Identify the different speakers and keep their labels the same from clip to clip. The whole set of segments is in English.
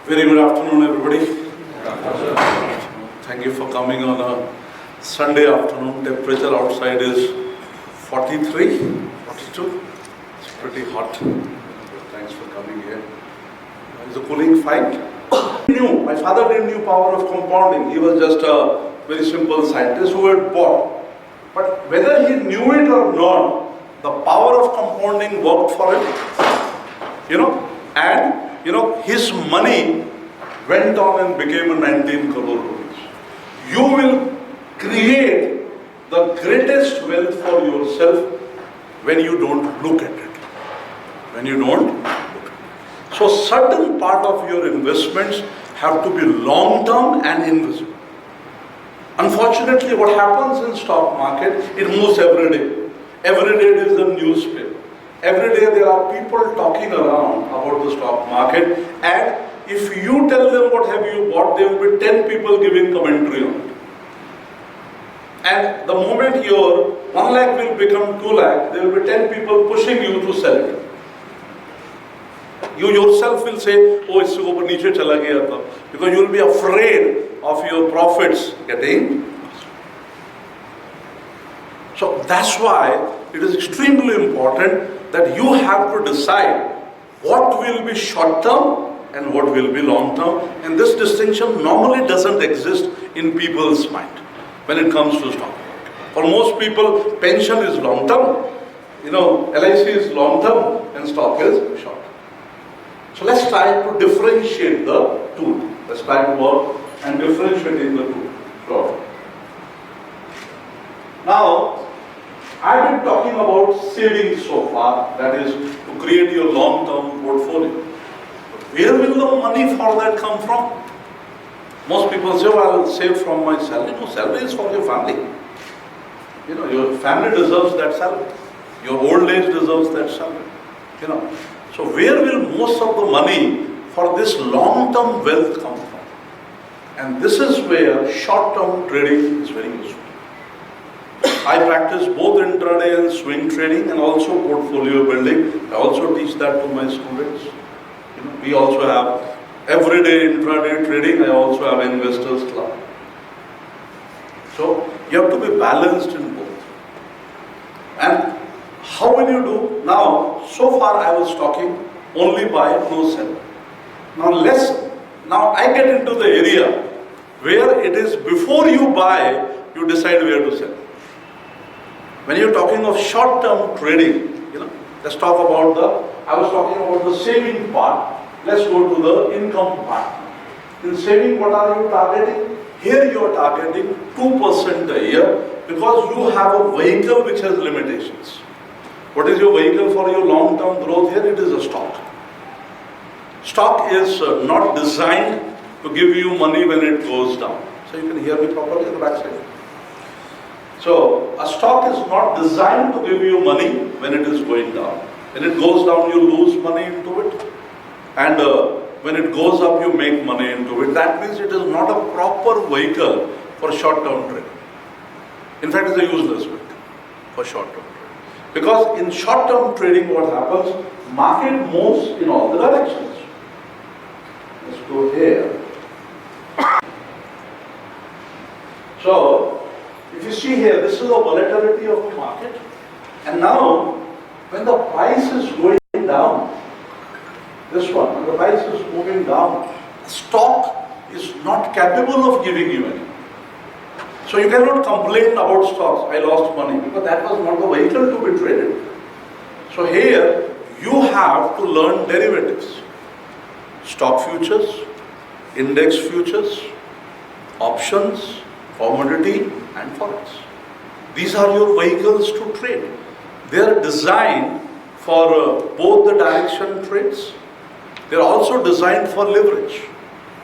Speaker 1: Very good afternoon, everybody. Thank you for coming on a Sunday afternoon. Temperature outside is 43, 42. It's pretty hot. Thanks for coming here. Is the cooling fine? My father didn't know power of compounding. He was just a very simple scientist who had bought. But whether he knew it or not, the power of compounding worked for him. His money went on and became a 19 crore rupees. You will create the greatest wealth for yourself when you don't look at it. So certain part of your investments have to be long-term and invisible. Unfortunately, what happens in stock market, it moves every day. Every day there is a newspaper. Every day there are people talking around about the stock market, and if you tell them what have you bought, there will be 10 people giving commentary on it. And the moment your 1 lakh will become 2 lakh, there will be 10 people pushing you to sell it. You yourself will say, oh, it's over niche chala gaya tha, because you will be afraid of your profits getting. So that's why it is extremely important that you have to decide what will be short term and what will be long term. And this distinction normally doesn't exist in people's mind when it comes to stock market. For most people, pension is long term, LIC is long term, and stock is short term. So let's try to differentiate the two. Let's try to work and differentiating the two. Sure. Now, I've been talking about savings so far, that is to create your long-term portfolio. But where will the money for that come from? Most people say, well, I'll save from my salary. No, salary is for your family. Your family deserves that salary. Your old age deserves that salary. So where will most of the money for this long-term wealth come from? And this is where short-term trading is very useful. I practice both intraday and swing trading and also portfolio building. I also teach that to my students. We also have everyday intraday trading. I also have investors club. So you have to be balanced in both. And how will you do? Now, so far I was talking only buy, no sell. Now I get into the area where it is before you buy, you decide where to sell. When you're talking of short-term trading, let's talk about I was talking about the saving part. Let's go to the income part. In saving, what are you targeting? Here you are targeting 2% a year because you have a vehicle which has limitations. What is your vehicle for your long-term growth here? It is a stock. Stock is not designed to give you money when it goes down. So you can hear me properly on the back side. So a stock is not designed to give you money when it is going down. When it goes down, you lose money into it. And when it goes up, you make money into it. That means it is not a proper vehicle for short-term trading. In fact, it's a useless vehicle for short-term trading. Because in short-term trading, what happens? Market moves in all the directions. Let's go here. So, if you see here, this is the volatility of the market. And now, when the price is going down, this one, when the price is moving down, stock is not capable of giving you any. So you cannot complain about stocks, I lost money, because that was not the vehicle to be traded. So here, you have to learn derivatives. Stock futures, index futures, options, commodity, and forex. These are your vehicles to trade. They are designed for both the direction trades. They are also designed for leverage.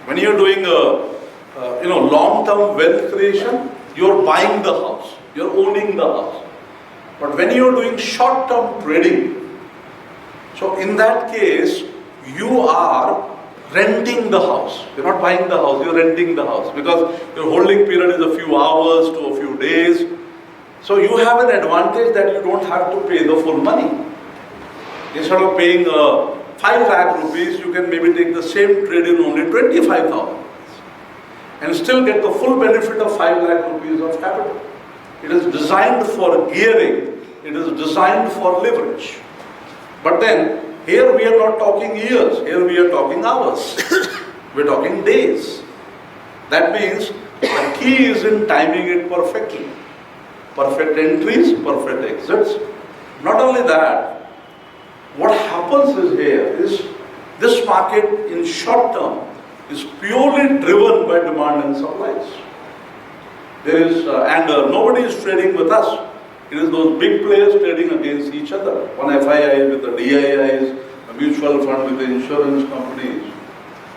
Speaker 1: When you are doing long-term wealth creation, you are buying the house, you are owning the house. But when you are doing short-term trading, so in that case, you are renting the house. You're not buying the house, you're renting the house, because your holding period is a few hours to a few days. So you have an advantage that you don't have to pay the full money. Instead of paying 5 lakh rupees, you can maybe take the same trade in only 25,000 and still get the full benefit of 5 lakh rupees of capital. It is designed for gearing, it is designed for leverage. But then, here we are not talking years, here we are talking hours, we are talking days. That means the key is in timing it perfectly. Perfect entries, perfect exits. Not only that, what happens is here is this market in short term is purely driven by demand and supplies. There is, nobody is trading with us. It is those big players trading against each other. One FII with the DIIs, a mutual fund with the insurance companies.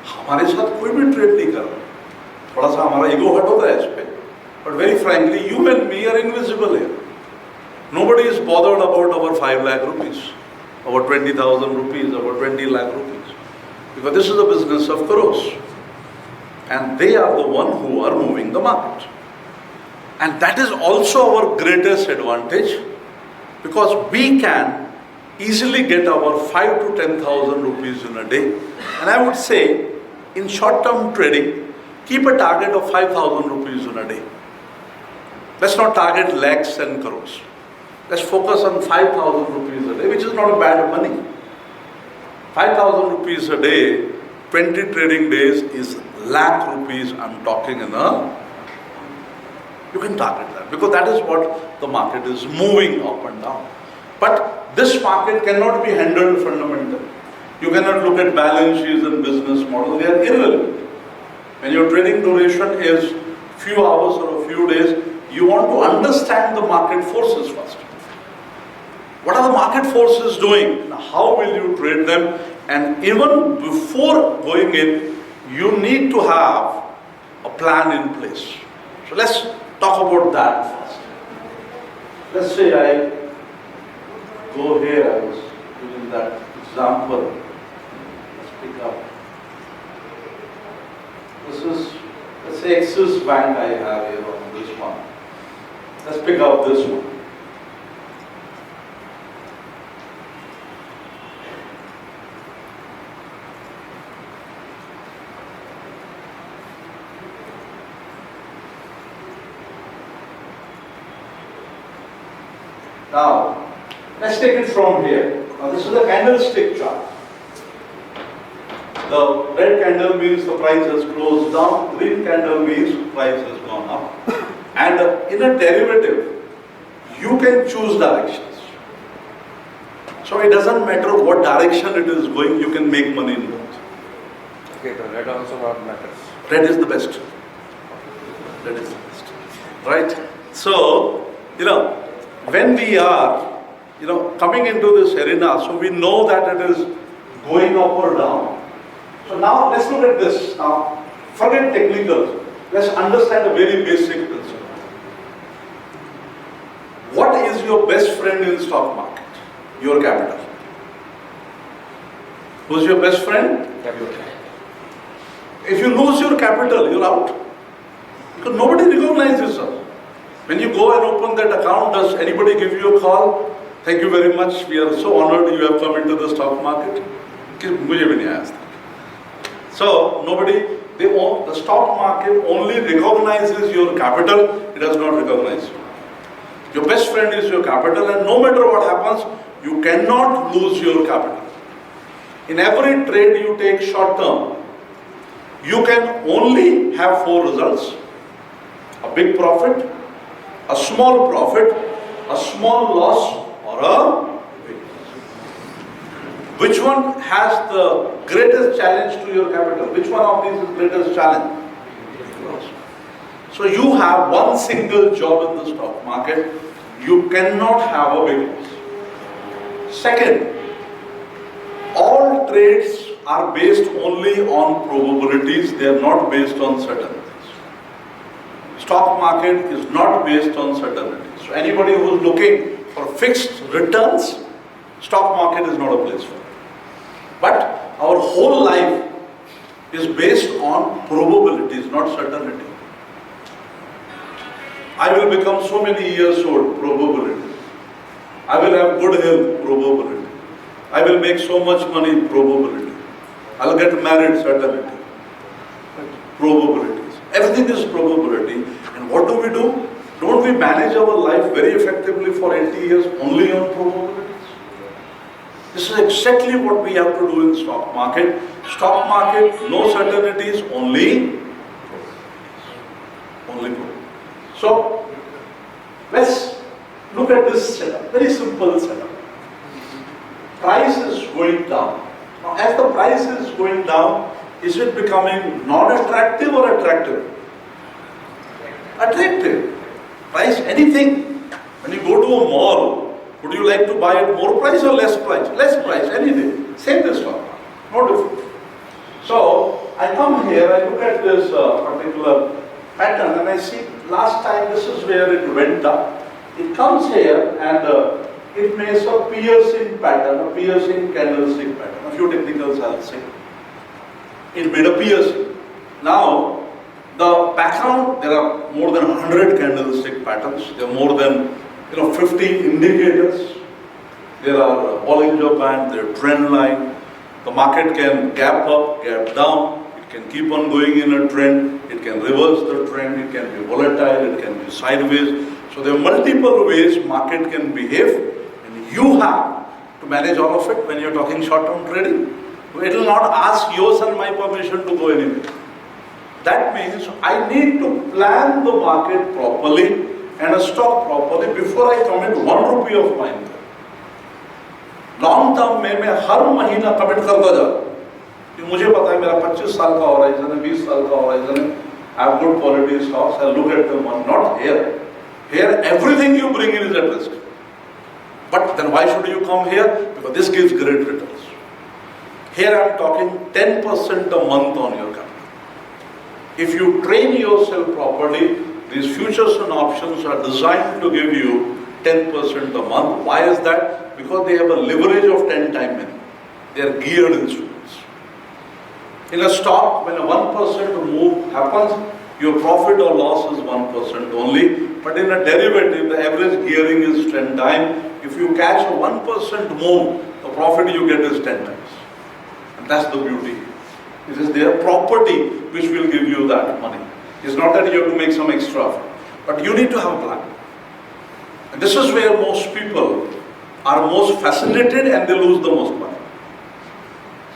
Speaker 1: हमारे साथ कोई भी trade नहीं कर रहा. थोड़ा सा हमारा ईगो हट होता है इस पे. But very frankly, you and me are invisible here. Nobody is bothered about our 5 lakh rupees, our 20,000 rupees, our 20 lakh rupees. Because this is the business of crores. And they are the one who are moving the market. And that is also our greatest advantage, because we can easily get our 5 to 10,000 rupees in a day. And I would say, in short-term trading, keep a target of 5,000 rupees in a day. Let's not target lakhs and crores. Let's focus on 5,000 rupees a day, which is not a bad money. 5,000 rupees a day, 20 trading days is lakh rupees I'm talking in a. You can target that, because that is what the market is moving up and down. But this market cannot be handled fundamentally. You cannot look at balance sheets and business models, they are irrelevant. When your trading duration is few hours or a few days, you want to understand the market forces first. What are the market forces doing? How will you trade them? And even before going in, you need to have a plan in place. So let's talk about that first. Let's say I go here, I was using that example. Let's pick up. This is, let's say Axis Bank I have here on this one. Let's pick up this one. Now, let's take it from here. Now, this is a candlestick chart. The red candle means the price has closed down, green candle means price has gone up. And in a derivative, you can choose directions. So it doesn't matter what direction it is going, you can make money in both.
Speaker 2: Okay, the red also not matters.
Speaker 1: Red is the best. Red is the best. Right? So, when we are, coming into this arena, so we know that it is going up or down. So now let's look at this. Now, forget technical. Let's understand a very basic principle. What is your best friend in stock market? Your capital. Who's your best friend?
Speaker 2: Capital.
Speaker 1: If you lose your capital, you're out. Because nobody recognizes us. When you go and open that account, does anybody give you a call? Thank you very much. We are so honored you have come into the stock market. मुझे भी नहीं आया था. So nobody, the stock market only recognizes your capital, it does not recognize you. Your best friend is your capital, and no matter what happens, you cannot lose your capital. In every trade you take short term, you can only have 4 results. A big profit, a small profit, a small loss, or a big loss. Which one has the greatest challenge to your capital? Which one of these is the greatest challenge? So you have one single job in the stock market. You cannot have a big loss. Second, all trades are based only on probabilities. They are not based on certainties. Stock market is not based on certainties. So anybody who is looking for fixed returns, stock market is not a place for it. But our whole life is based on probabilities, not certainty. I will become so many years old, probability. I will have good health, probability. I will make so much money, probability. I'll get married, certainty. Probabilities. Everything is probability. And what do? Don't we manage our life very effectively for 80 years only on probabilities? This is exactly what we have to do in stock market. Stock market, no certainties, only probabilities. So, let's look at this setup. Very simple setup. Price is going down. Now, as the price is going down, is it becoming non-attractive or attractive? Attractive. Price, anything. When you go to a mall, would you like to buy at more price or less price? Less price, anything. Same this one. No difference. So, I come here, I look at this particular pattern and I see last time this is where it went up. It comes here and it makes a piercing pattern, a piercing candlestick pattern. A few technicals I'll say. It made a piercing. Now, the background, there are more than 100 candlestick patterns. There are more than 50 indicators. There are Bollinger Band, there are trend line. The market can gap up, gap down. It can keep on going in a trend. It can reverse the trend. It can be volatile. It can be sideways. So there are multiple ways market can behave. You have to manage all of it when you're talking short-term trading. It will not ask yours and my permission to go anywhere. That means I need to plan the market properly and a stock properly before I commit 1 rupee of my income. Long term में मैं हर महीना commit करता जाऊँ कि मुझे पता है मेरा 25 साल का horizon है, 20 साल का horizon है. I have good quality stocks. I look at them. Not here. Here everything you bring in is at risk. But then why should you come here? Because this gives great returns. Here I am talking 10% a month on your capital. If you train yourself properly, these futures and options are designed to give you 10% a month. Why is that? Because they have a leverage of 10 times many. They are geared instruments. In a stock, when a 1% move happens, your profit or loss is 1% only. But in a derivative, the average gearing is 10 times. If you catch a 1% move, the profit you get is 10 times. And that's the beauty. It is their property which will give you that money. It's not that you have to make some extra, but you need to have a plan. And this is where most people are most fascinated and they lose the most money.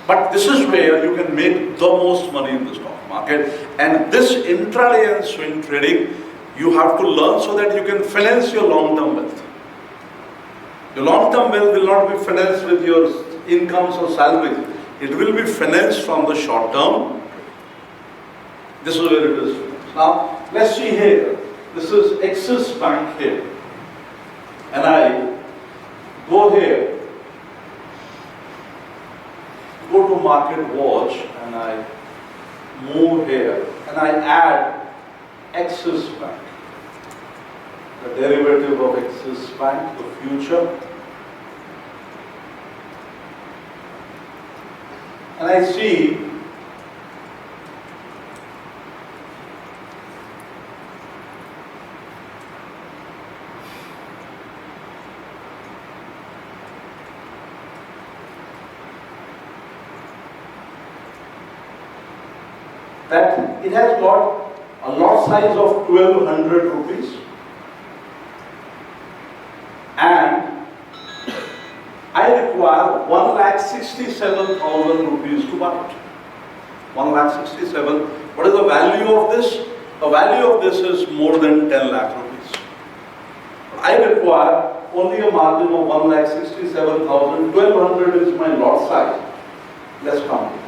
Speaker 1: But this is where you can make the most money in the stock market. And this intraday and swing trading, you have to learn so that you can finance your long-term wealth. Your long-term wealth will not be financed with your incomes or salaries. It will be financed from the short term. This is where it is. Now, let's see here. This is Axis Bank here. And I go here, go to Market Watch, and I move here, and I add Axis Bank. The derivative of Axis Bank, the future. And I see that it has got a lot size of 1200 rupees and I require 1,67,000 rupees to buy it. 1,67,000. What is the value of this? The value of this is more than 10 lakh rupees. I require only a margin of 1,67,000. 1,200 is my lot size. Let's count it.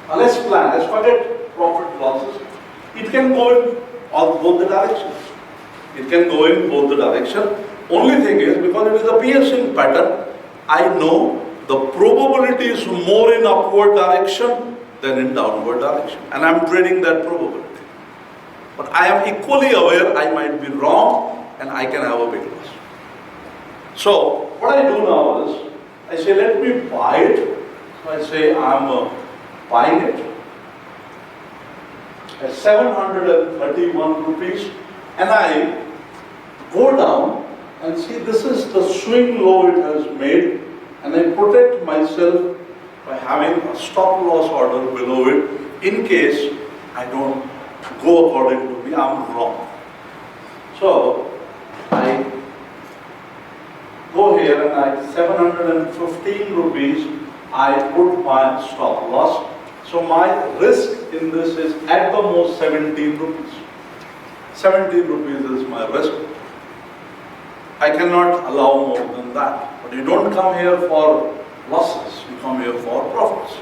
Speaker 1: Now let's plan. Let's forget profit losses. It can go in both the directions. It can go in both the directions. Only thing is, because it is a piercing pattern, I know the probability is more in upward direction than in downward direction. And I am trading that probability. But I am equally aware I might be wrong and I can have a big loss. So, what I do now is, I say let me buy it. So I say I am buying it at 731 rupees and I go down and see this is the swing low it has made and I protect myself by having a stop loss order below it in case I don't go according to me, I'm wrong. So I go here and I 715 rupees I put my stop loss. So my risk in this is at the most 17 rupees. 17 rupees is my risk. I cannot allow more than that. But you don't come here for losses, you come here for profits.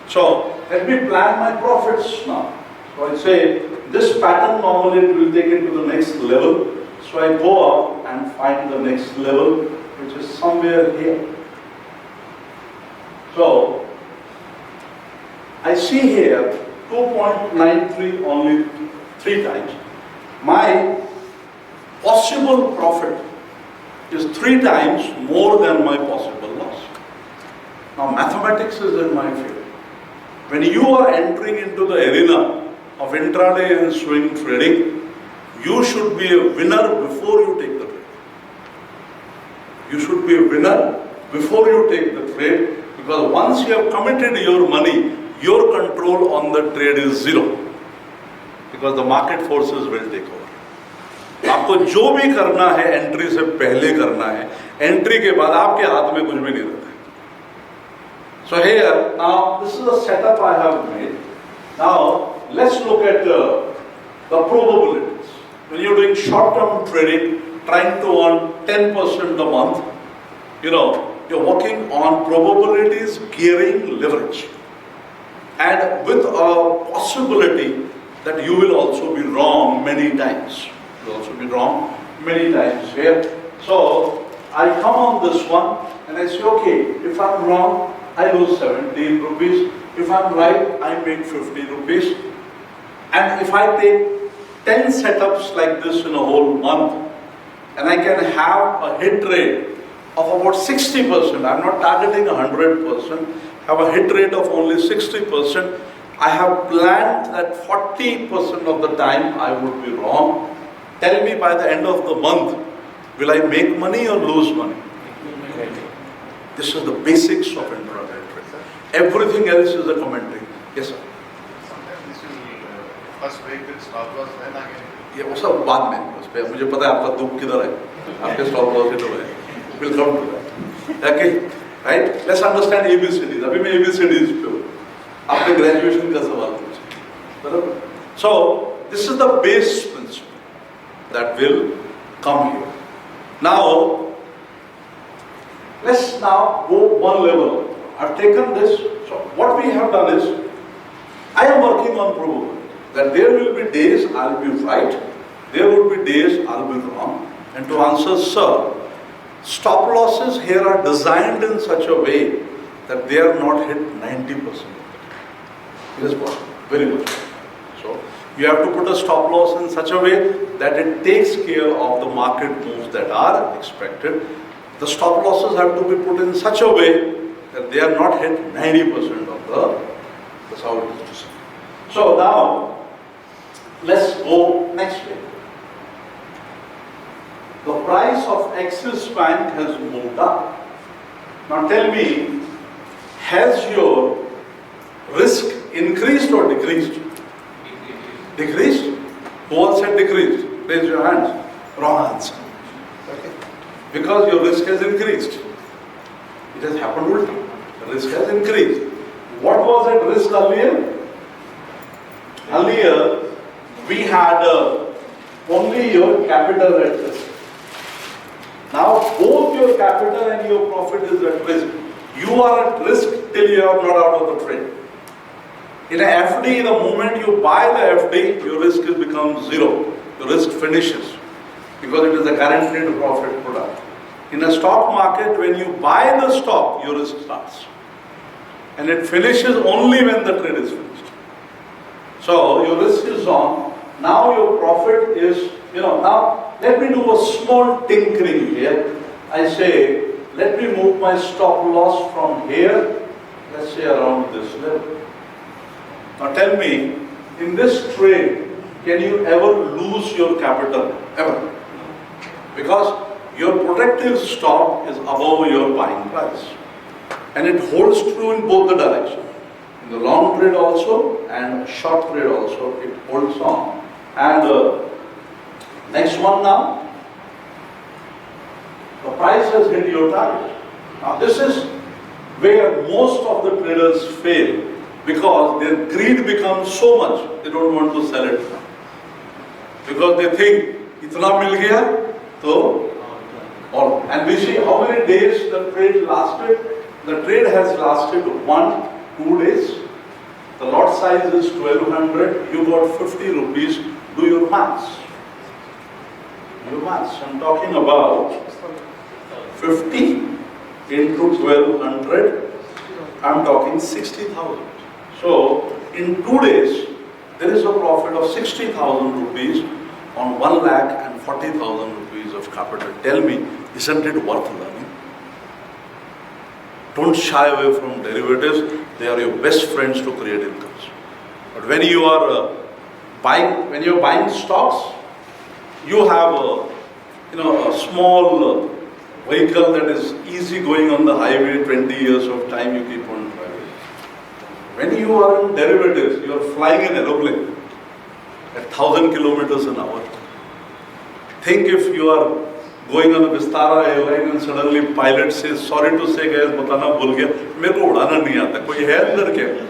Speaker 1: So let me plan my profits now. So I say this pattern normally it will take it to the next level. So I go up and find the next level, which is somewhere here. So I see here 2.93 only 3 times. My possible profit is 3 times more than my possible loss. Now mathematics is in my favor. When you are entering into the arena of intraday and swing trading, you should be a winner before you take the trade. You should be a winner before you take the trade, because once you have committed your money, your control on the trade is 0, because the market forces will take over. आपको जो भी करना है entry से पहले करना है, entry के बाद आपके हाथ में कुछ भी नहीं रहता है. So here, now this is a setup I have made. Now let's look at the probabilities. When you're doing short-term trading, trying to earn 10% a month, you're working on probabilities, gearing, leverage. And with a possibility that you will also be wrong many times. You will also be wrong many times here. So I come on this one and I say, okay, if I'm wrong, I lose 17 rupees. If I'm right, I make 50 rupees. And if I take 10 setups like this in a whole month, and I can have a hit rate of about 60%, I'm not targeting 100%, have a hit rate of only 60%, I have planned that 40% of the time I would be wrong. Tell me by the end of the month, will I make money or lose money? This is the basics of intraday trade. Everything else is a commentary. Yes, sir.
Speaker 3: Sometimes this will first break with stop loss, then again.
Speaker 1: ये वो सब बाद में, उस पे मुझे पता है आपका दुख किधर है, आपके स्टॉप लॉस किधर है. We'll come to that. Okay, right? Let's understand ABCDs. अभी मैं ABCDs पे हूँ. आपने graduation का सवाल पूछा, बराबर? So this is the base principle that will come here. Now let's now go one level. I've taken this. So what we have done is, I am working on probability. That there will be days I'll be right, there will be days I'll be wrong. And to answer, sir, stop losses here are designed in such a way that they are not hit 90%. It is possible, very much. So you have to put a stop loss in such a way that it takes care of the market moves that are expected. The stop losses have to be put in such a way that they are not hit 90% of that's how it is. So now, let's go next way. The price of Axis Bank has moved up. Now tell me, has your risk increased or decreased? Decreased? Who all said decreased? Raise your hands. Wrong answer. Okay. Because your risk has increased. It has happened ulti. The risk has increased. What was at risk earlier? Earlier, we had only your capital at risk. Now, both your capital and your profit is at risk. You are at risk till you are not out of the trade. In a FD, the moment you buy the FD, your risk becomes 0. The risk finishes because it is a guaranteed profit product. In a stock market, when you buy the stock, your risk starts. And it finishes only when the trade is finished. So your risk is on. Now your profit is, now let me do a small tinkering here. I say, let me move my stop loss from here, let's say around this level. Now tell me, in this trade, can you ever lose your capital? Ever? Because your protective stop is above your buying price. And it holds true in both the directions. In the long trade also and short trade also, it holds on. And next one now. The price has hit your target. Now this is where most of the traders fail, because their greed becomes so much, they don't want to sell it now. Because they think, itna mil gaya, so, and we see how many days the trade lasted. The trade has lasted 1-2 days. The lot size is 1200, you got 50 rupees, do your maths. Do your maths. I'm talking about 50 into 1200, I'm talking 60,000. So, in 2 days, there is a profit of 60,000 rupees on 1,40,000 rupees of capital. Tell me, isn't it worth learning? Don't shy away from derivatives. They are your best friends to create incomes. But when you are buying stocks, you have a small vehicle that is easy going on the highway, 20 years of time you keep on driving. When you are in derivatives, you are flying an aeroplane at 1,000 kilometers an hour. Think if you are going on a Vistara airline and suddenly pilot says, sorry to say guys, batana bhul gaya, mere ko udana nahi aata, koi hai andar kya?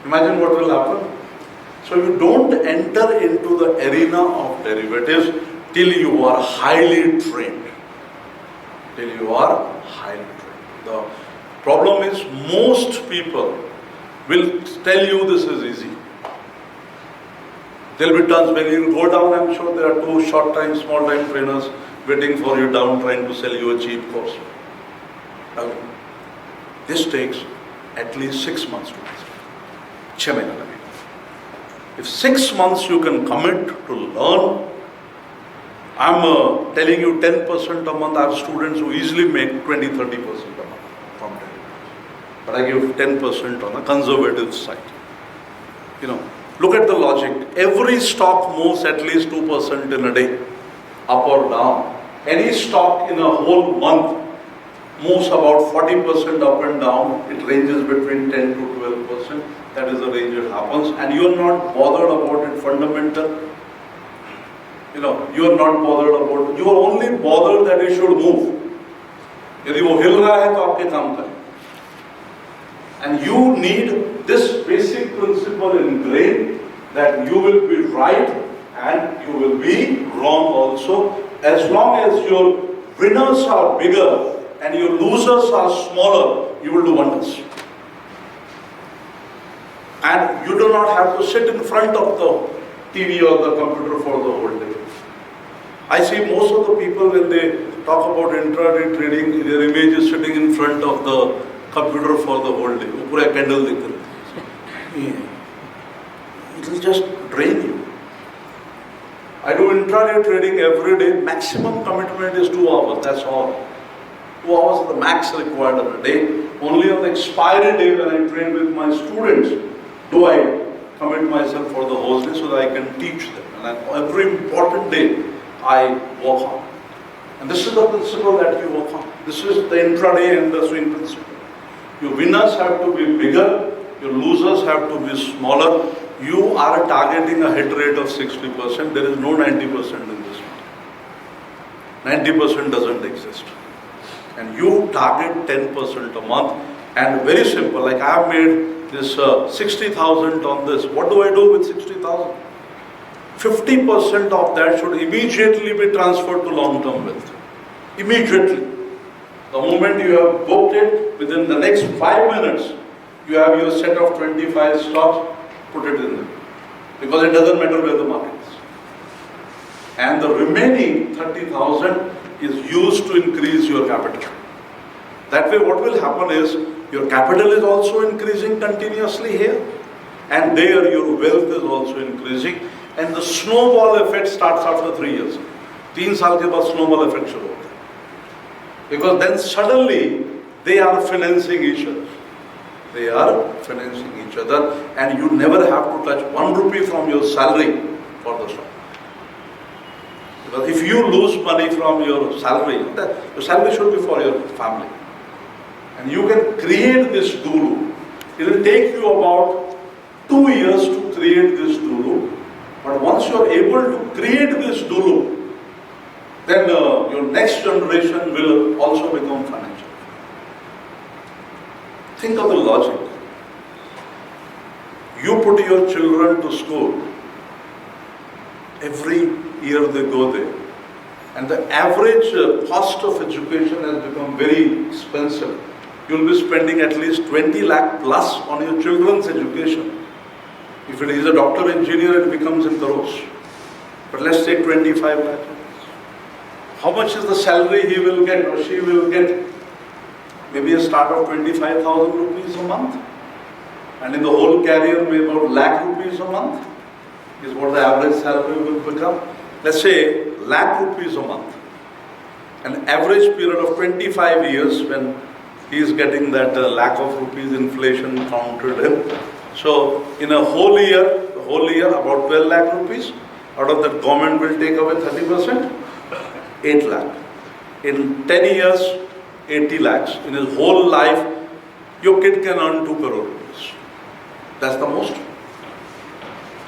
Speaker 1: Imagine what will happen. So you don't enter into the arena of derivatives till you are highly trained. Till you are highly trained. The problem is most people will tell you this is easy. There will be tons. When you go down, I'm sure there are 2 short-time, small-time trainers waiting for you down, trying to sell you a cheap course. Okay. This takes at least 6 months to master. 6 months. If 6 months you can commit to learn, I'm telling you 10% a month. I have students who easily make 20-30% a month from derivatives. But I give 10% on a conservative side. Look at the logic. Every stock moves at least 2% in a day, up or down. Any stock in a whole month moves about 40% up and down. It ranges between 10 to 12%. That is the range it happens. And you are not bothered about it fundamental. You are not bothered about it. You are only bothered that it should move. If वो हिल रहा है तो आपके काम करें. And you need this basic principle ingrained, that you will be right and you will be wrong also. As long as your winners are bigger and your losers are smaller, you will do wonders. And you do not have to sit in front of the TV or the computer for the whole day. I see most of the people, when they talk about intraday trading, their image is sitting in front of the computer for the whole day. वो पूरा candle दिख रहा है. It will just drain you. I do intraday trading every day. Maximum commitment is 2 hours. That's all. 2 hours is the max required in a day. Only on the expiry day, when I train with my students, do I commit myself for the whole day so that I can teach them. And every important day, I work on. And this is the principle that you work on. This is the intraday and the swing principle. Your winners have to be bigger, your losers have to be smaller. You are targeting a hit rate of 60%. There is no 90% in this market. 90% doesn't exist. And you target 10% a month. And very simple, like I have made this 60,000 on this. What do I do with 60,000? 50% of that should immediately be transferred to long-term wealth. Immediately. The moment you have booked it, within the next 5 minutes, you have your set of 25 stocks, put it in there. Because it doesn't matter where the market is. And the remaining 30,000 is used to increase your capital. That way what will happen is, your capital is also increasing continuously here, and there your wealth is also increasing, and the snowball effect starts after 3 years. 3 साल के बाद snowball effect शुरू होता है. Because then suddenly they are financing each other. They are financing each other, and you never have to touch 1 rupee from your salary for the stock. Because if you lose money from your salary should be for your family. and you can create this do-loop. It will take you about 2 years to create this do-loop, but once you are able to create this do-loop, then your next generation will also become financial. Think of the logic. You put your children to school, every year they go there, and the average cost of education has become very expensive. You'll be spending at least 20 lakh plus on your children's education. If it is a doctor, engineer, it becomes in crores. But let's take 25 lakh. How much is the salary he will get or she will get? Maybe a start of 25,000 rupees a month. And in the whole career, maybe about lakh rupees a month is what the average salary will become. Let's say lakh rupees a month. An average period of 25 years when he is getting that lakh of rupees inflation counted in. So in a whole year about 12 lakh rupees. Out of that, government will take away 30%, 8 lakh. In 10 years, 80 lakhs. In his whole life, your kid can earn 2 crore rupees. That's the most.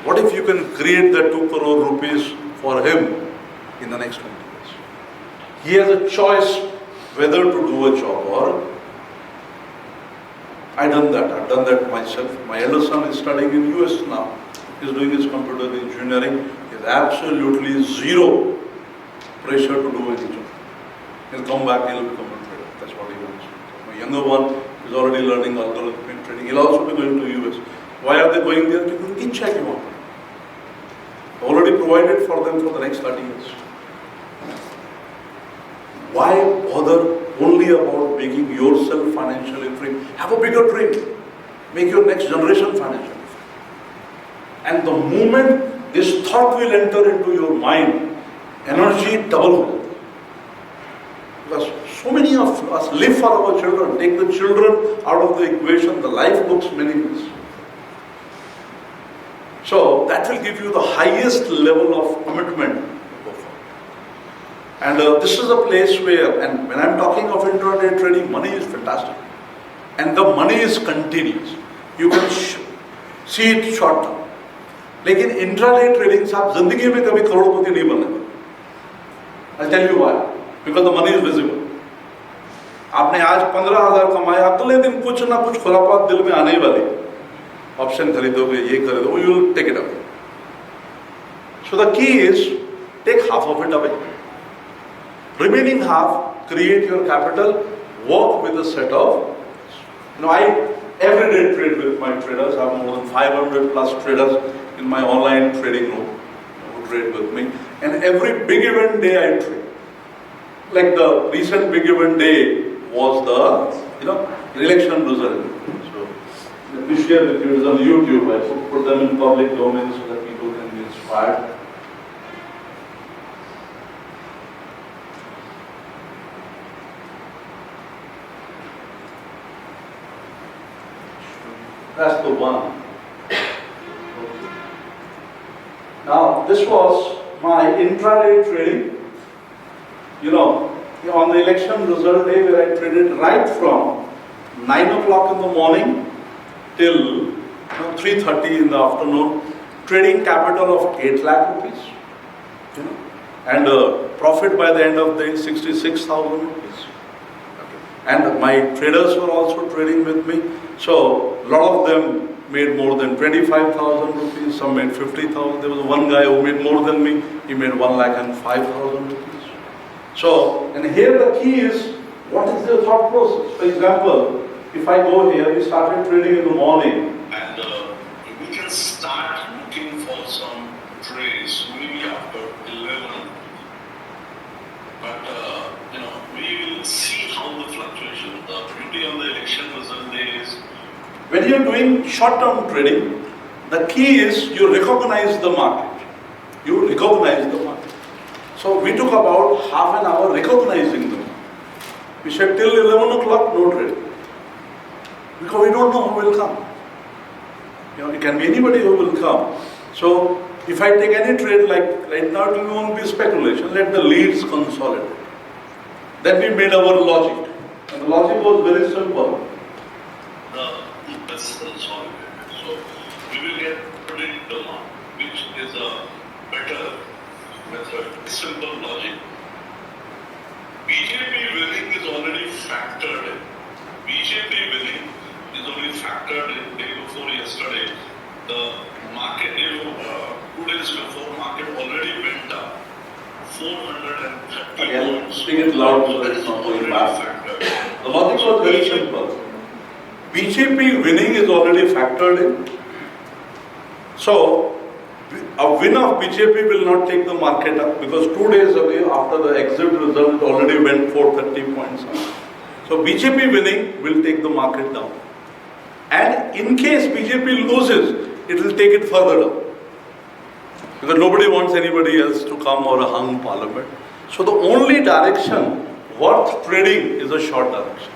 Speaker 1: What if you can create that 2 crore rupees for him in the next 20 years? He has a choice whether to do a job or I've done that myself. My elder son is studying in US now. He's doing his computer engineering. He has absolutely zero pressure to do any job. He'll come back, he'll become a trader. That's what he wants. My younger one is already learning algorithmic trading. He'll also be going to US. Why are they going there? Because in check him out. Already provided for them for the next 30 years. Why bother only about making yourself financially free? Have a bigger dream. Make your next generation financially free. And the moment this thought will enter into your mind, energy double. Because so many of us live for our children. Take the children out of the equation, the life looks meaningless. So that will give you the highest level of commitment. And this is a place where, and when I'm talking of intraday trading, money is fantastic. And the money is continuous. You can see it short term. लेकिन intraday trading से आप जिंदगी में कभी करोड़पति नहीं बनने. I'll tell you why. Because the money is visible. आपने आज 15,000 कमाया, अगले दिन कुछ ना कुछ खुरापात दिल में आने ही वाली. Option खरीदोगे, ये खरीदोगे, you will take it away. So the key is, take half of it away. Remaining half, create your capital, work with a set of, I every day trade with my traders. I have more than 500 plus traders in my online trading room who trade with me. And every big event day I trade. Like the recent big event day was the, election result. So let me share with you. It's on YouTube. I put them in public domain so that people can be inspired. That's the one. Now, this was my intraday trading. On the election result day where I traded right from 9 o'clock in the morning till 3:30 in the afternoon, trading capital of 8 lakh rupees. And profit by the end of the day, 66,000 rupees. And my traders were also trading with me. So a lot of them made more than 25,000 rupees, some made 50,000. There was one guy who made more than me. He made 1,05,000 rupees. So, and here the key is, what is the thought process? For example, if I go here, we started trading in the morning.
Speaker 4: And we can start looking for some trades maybe after 11. But, we will see how the fluctuation, the beauty of the election result day is.
Speaker 1: When you are doing short-term trading, the key is you recognize the market. You recognize the market. So we took about half an hour recognizing them. We said till 11 o'clock, no trade. Because we don't know who will come. It can be anybody who will come. So if I take any trade like right now, it won't be speculation. Let the leads consolidate. Then we made our logic. And the logic was very simple.
Speaker 4: That's consolidated. So we will get predictable one, which is a better method, simple logic. BJP winning is already factored in. BJP winning is already factored in day before yesterday. The market, 2 days before, market already went up 430
Speaker 1: Again,
Speaker 4: points.
Speaker 1: speak it loud so
Speaker 4: That
Speaker 1: that
Speaker 4: is
Speaker 1: it's not
Speaker 4: already
Speaker 1: going back.
Speaker 4: factored.
Speaker 1: The logic was very simple. BJP winning is already factored in. So, a win of BJP will not take the market up because 2 days ago, after the exit result, it already went 430 points up. So, BJP winning will take the market down. And in case BJP loses, it will take it further down. Because nobody wants anybody else to come or a hung parliament. So, the only direction worth trading is a short direction.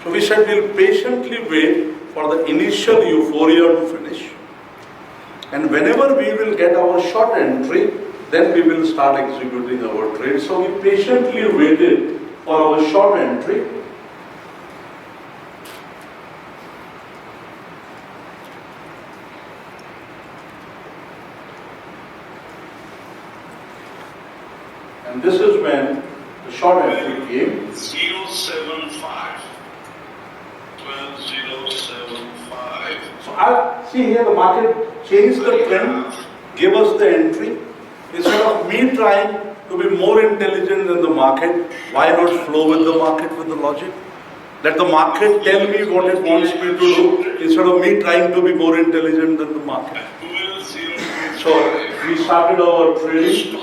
Speaker 1: So we said we'll patiently wait for the initial euphoria to finish. And whenever we will get our short entry, then we will start executing our trade. So we patiently waited for our short entry. And this is when the short entry came.
Speaker 4: 075. 12075.
Speaker 1: So I see here the market changed the trend, gave us the entry. Instead of me trying to be more intelligent than the market, why not flow with the market with the logic? Let the market tell me what it wants me to do instead of me trying to be more intelligent than the market. So we started our trading,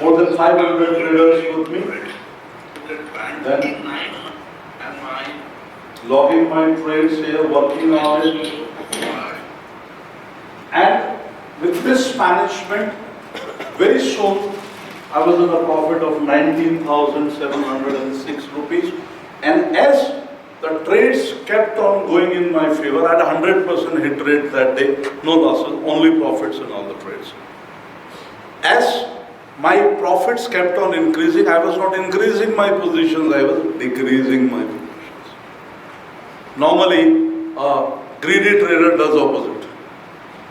Speaker 1: more than 500 traders with me. Then logging my trades here, working on it. And with this management, very soon I was in a profit of 19,706 rupees. And as the trades kept on going in my favor, I had 100% hit rate that day, no losses, only profits in all the trades. As my profits kept on increasing, I was not increasing my positions, I was decreasing my positions. Normally, a greedy trader does opposite.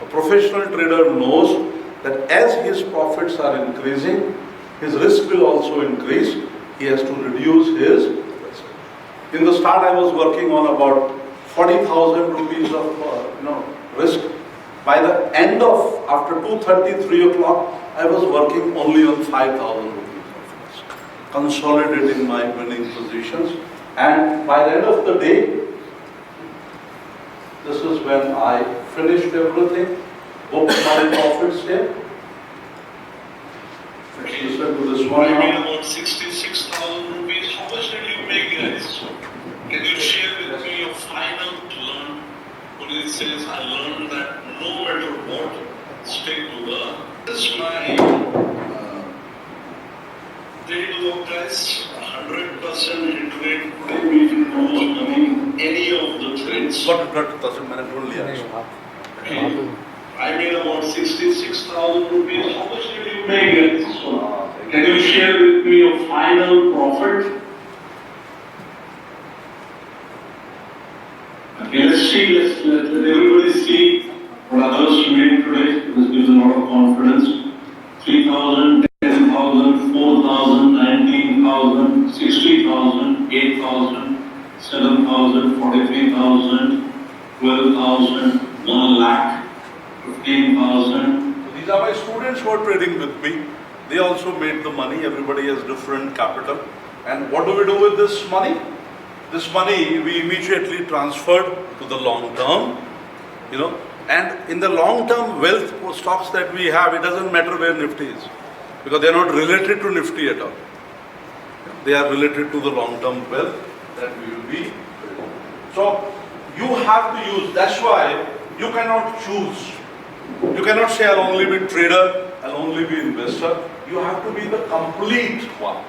Speaker 1: A professional trader knows that as his profits are increasing, his risk will also increase. He has to reduce his risk. In the start, I was working on about 40,000 rupees of risk. By the end of, after 2:30, 3 o'clock, I was working only on 5,000 rupees of risk, consolidating my winning positions. And by the end of the day, this is when I finished everything, booked my profits here. Listen to this one
Speaker 4: I made
Speaker 1: now.
Speaker 4: about 66,000 rupees. How much did you make, guys? Can you share with me your final learn? What it says, I learned that no matter what, stick to the. This is my trade log, guys. 100% hit rate. Today we can lose money any of the trades.
Speaker 1: Got it, doesn't matter, don't liya.
Speaker 4: I made about 66,000 rupees. How much did you make, guys? Can you share with me your final profit? Okay, let's see, let everybody see what others made today. This gives a lot of confidence. 3,000, 10,000, 4,000, 19,000, 60,000, 8,000, 7,000, 43,000, 12,000, 1 lakh, 15,000.
Speaker 1: So these are my students who are trading with me. They also made the money. Everybody has different capital. And what do we do with this money? This money we immediately transferred to the long term, and in the long term wealth stocks that we have, it doesn't matter where Nifty is, because they are not related to Nifty at all. They are related to the long term wealth that we will be trading. So you have to use, that's why you cannot choose. You cannot say I'll only be trader, I'll only be investor. You have to be the complete one,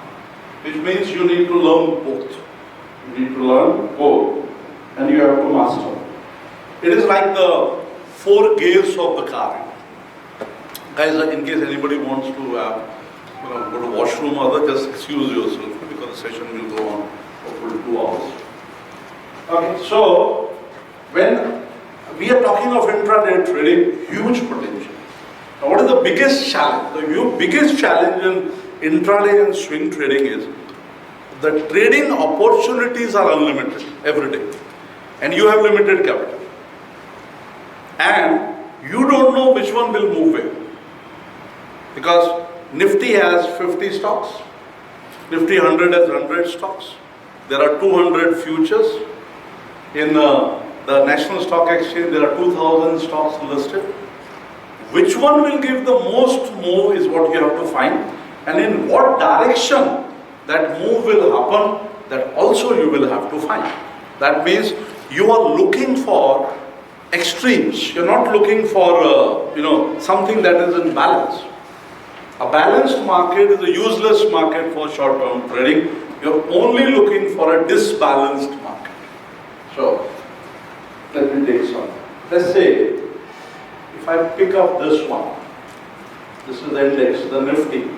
Speaker 1: which means you need to learn both. You need to learn both, and you have to master. It is like the 4 gears of the car. Guys, in case anybody wants to go to washroom or other, just excuse yourself because the session will go on. hopefully 2 hours. Okay, so when we are talking of intraday trading, huge potential. Now what is the biggest challenge? The biggest challenge in intraday and swing trading is the trading opportunities are unlimited every day and you have limited capital. And you don't know which one will move where. Because Nifty has 50 stocks, Nifty 100 has 100 stocks. There are 200 futures. In the National Stock Exchange, there are 2,000 stocks listed. Which one will give the most move is what you have to find. And in what direction that move will happen, that also you will have to find. That means you are looking for extremes. You're not looking for something that is in balance. A balanced market is a useless market for short-term trading. You're only looking for a disbalanced market. So, let me take some. Let's say, if I pick up this one, this is the index, the Nifty.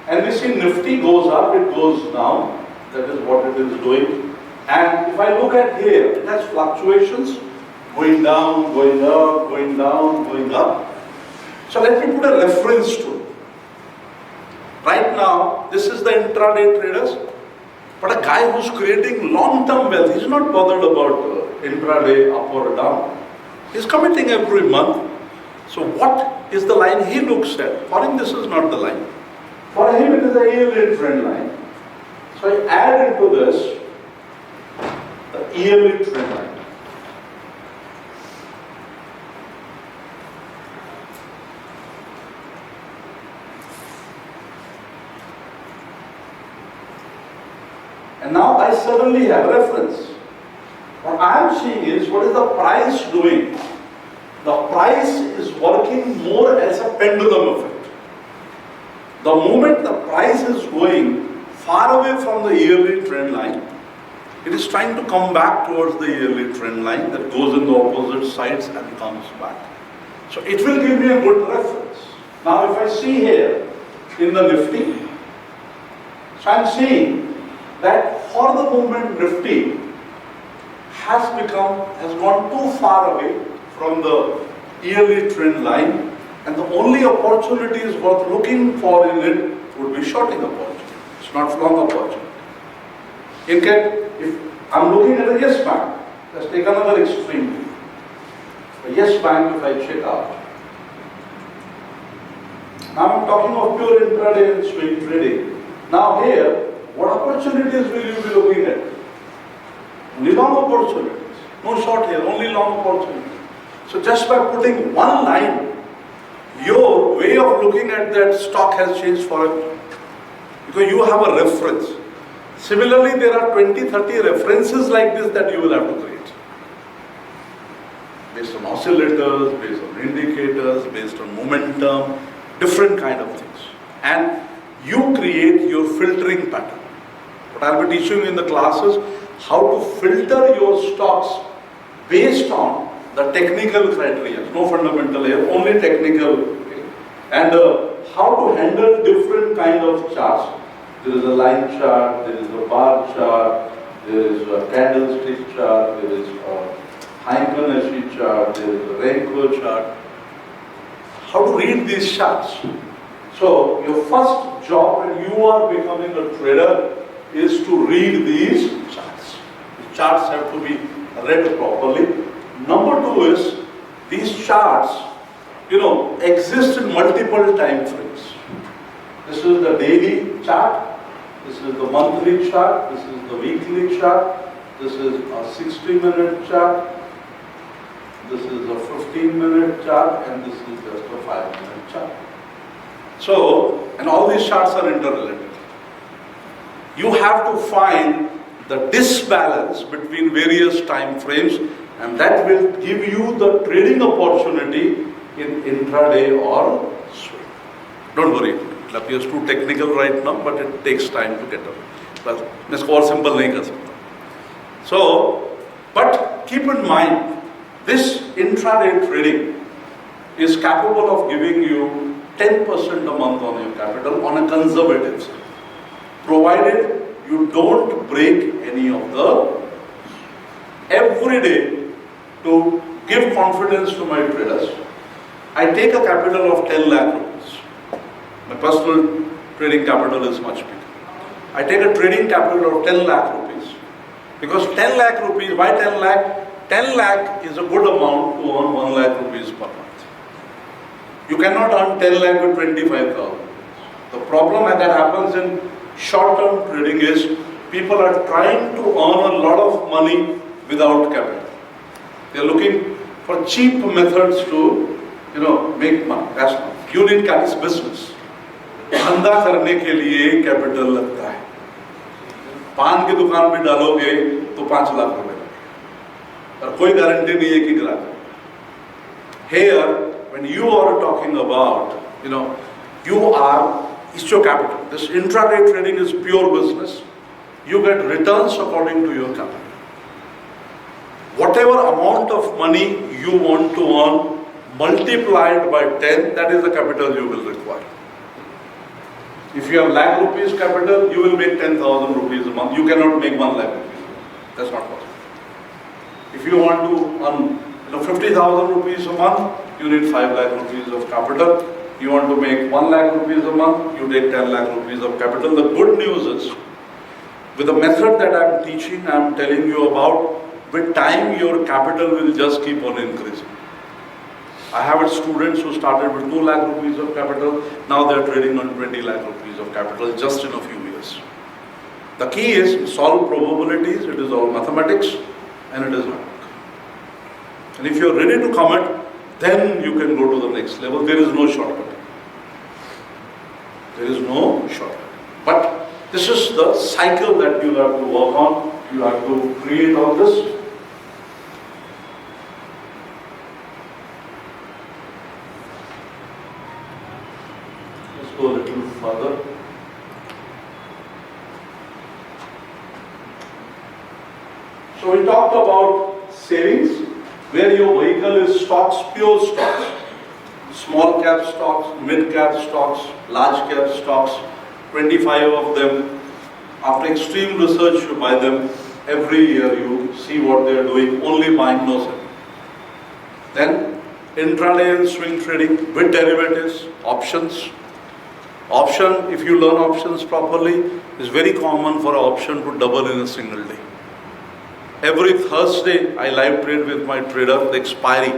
Speaker 1: And we see Nifty goes up, it goes down. That is what it is doing. And if I look at here, it has fluctuations, going down, going up, going down, going up. So let me put a reference to it. Right now, this is the intraday traders, but a guy who's creating long-term wealth, he's not bothered about intraday up or down. He's committing every month. So what is the line he looks at? For him, this is not the line. For him, it is a yearly trend line. So I add into this the yearly trend line. And now I suddenly have a reference. What I am seeing is, what is the price doing? The price is working more as a pendulum effect. The moment the price is going far away from the yearly trend line, it is trying to come back towards the yearly trend line that goes in the opposite sides and comes back. So it will give me a good reference. Now if I see here in the Nifty, so I am seeing that for the moment Nifty has gone too far away from the yearly trend line, and the only opportunities worth looking for in it would be shorting opportunity. It's not long opportunity. In case, if I'm looking at a Yes Bank, let's take another extreme. The Yes Bank, if I check out. Now I'm talking of pure intraday and swing trading. Now here, what opportunities will you be looking at? Only long opportunities. No short here, only long opportunities. So just by putting one line, your way of looking at that stock has changed forever. Because you have a reference. Similarly, there are 20, 30 references like this that you will have to create. Based on oscillators, based on indicators, based on momentum, different kind of things. And you create your filtering pattern. What I'll be teaching you in the classes, how to filter your stocks based on the technical criteria. No fundamental here, only technical. Okay. And how to handle different kind of charts. There is a line chart, there is a bar chart, there is a candlestick chart, there is a Heiken chart, there is a Renko chart. How to read these charts. So your first job when you are becoming a trader is to read these charts. The charts have to be read properly. Number two is, these charts, exist in multiple time frames. This is the daily chart, this is the monthly chart, this is the weekly chart, this is a 60-minute chart, this is a 15-minute chart, and this is just a 5-minute chart. So, and all these charts are interrelated. You have to find the disbalance between various time frames, and that will give you the trading opportunity in intraday or swing. Don't worry, it appears too technical right now, but it takes time to get up. But मैं इसको और simple नहीं कर सकता. So, but keep in mind, this intraday trading is capable of giving you 10% a month on your capital on a conservative side, provided you don't break any of the. Every day, to give confidence to my traders, I take a capital of 10 lakh rupees. My personal trading capital is much bigger. I take a trading capital of 10 lakh rupees. Because 10 lakh rupees, why 10 lakh? 10 lakh is a good amount to earn 1 lakh rupees per month. You cannot earn 10 lakh with 25,000. The problem that happens in short-term trading is people are trying to earn a lot of money without capital. They are looking for cheap methods to, make money. That's not. You need capital business. धंधा करने के लिए capital लगता है. पान की दुकान में डालोगे तो 5 लाख रुपए लगेगा और कोई गारंटी नहीं है कि ग्राहक. Here, when you are talking about, it's your capital. This intraday trading is pure business. You get returns according to your capital. Whatever amount of money you want to earn, multiplied by 10, that is the capital you will require. If you have lakh rupees capital, you will make 10,000 rupees a month. You cannot make 1 lakh rupees a month. That's not possible. If you want to earn 50,000 rupees a month, you need 5 lakh rupees of capital. You want to make 1 lakh rupees a month, you take 10 lakh rupees of capital. The good news is, with the method that I am teaching, I am telling you about, with time your capital will just keep on increasing. I have students who started with 2 lakh rupees of capital, now they are trading on 20 lakh rupees of capital just in a few years. The key is solve probabilities, it is all mathematics, and it is not. And if you are ready to commit, then you can go to the next level. There is no shortcut. There is no shortcut. But this is the cycle that you have to work on. You have to create all this. Let's go a little further. So we talked about savings, where your vehicle is stocks, pure stocks. Small cap stocks, mid cap stocks, large cap stocks, 25 of them. After extreme research, you buy them. Every year you see what they are doing, only buying, no selling. Then intraday and swing trading with derivatives, options. Option, if you learn options properly, is very common for an option to double in a single day. Every Thursday, I live trade with my trader, the expiry,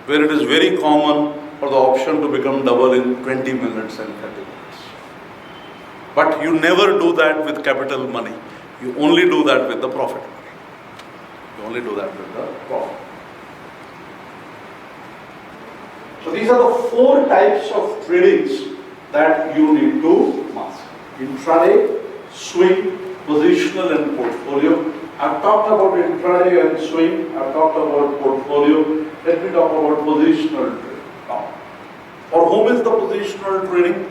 Speaker 1: where it is very common for the option to become double in 20 minutes and 30 minutes. But you never do that with capital money. You only do that with the profit money. You only do that with the profit. So these are the 4 types of tradings that you need to master. Intraday, swing, positional and portfolio. I've talked about intraday and swing, I've talked about portfolio. Let me talk about positional trading. Now, for whom is the positional trading?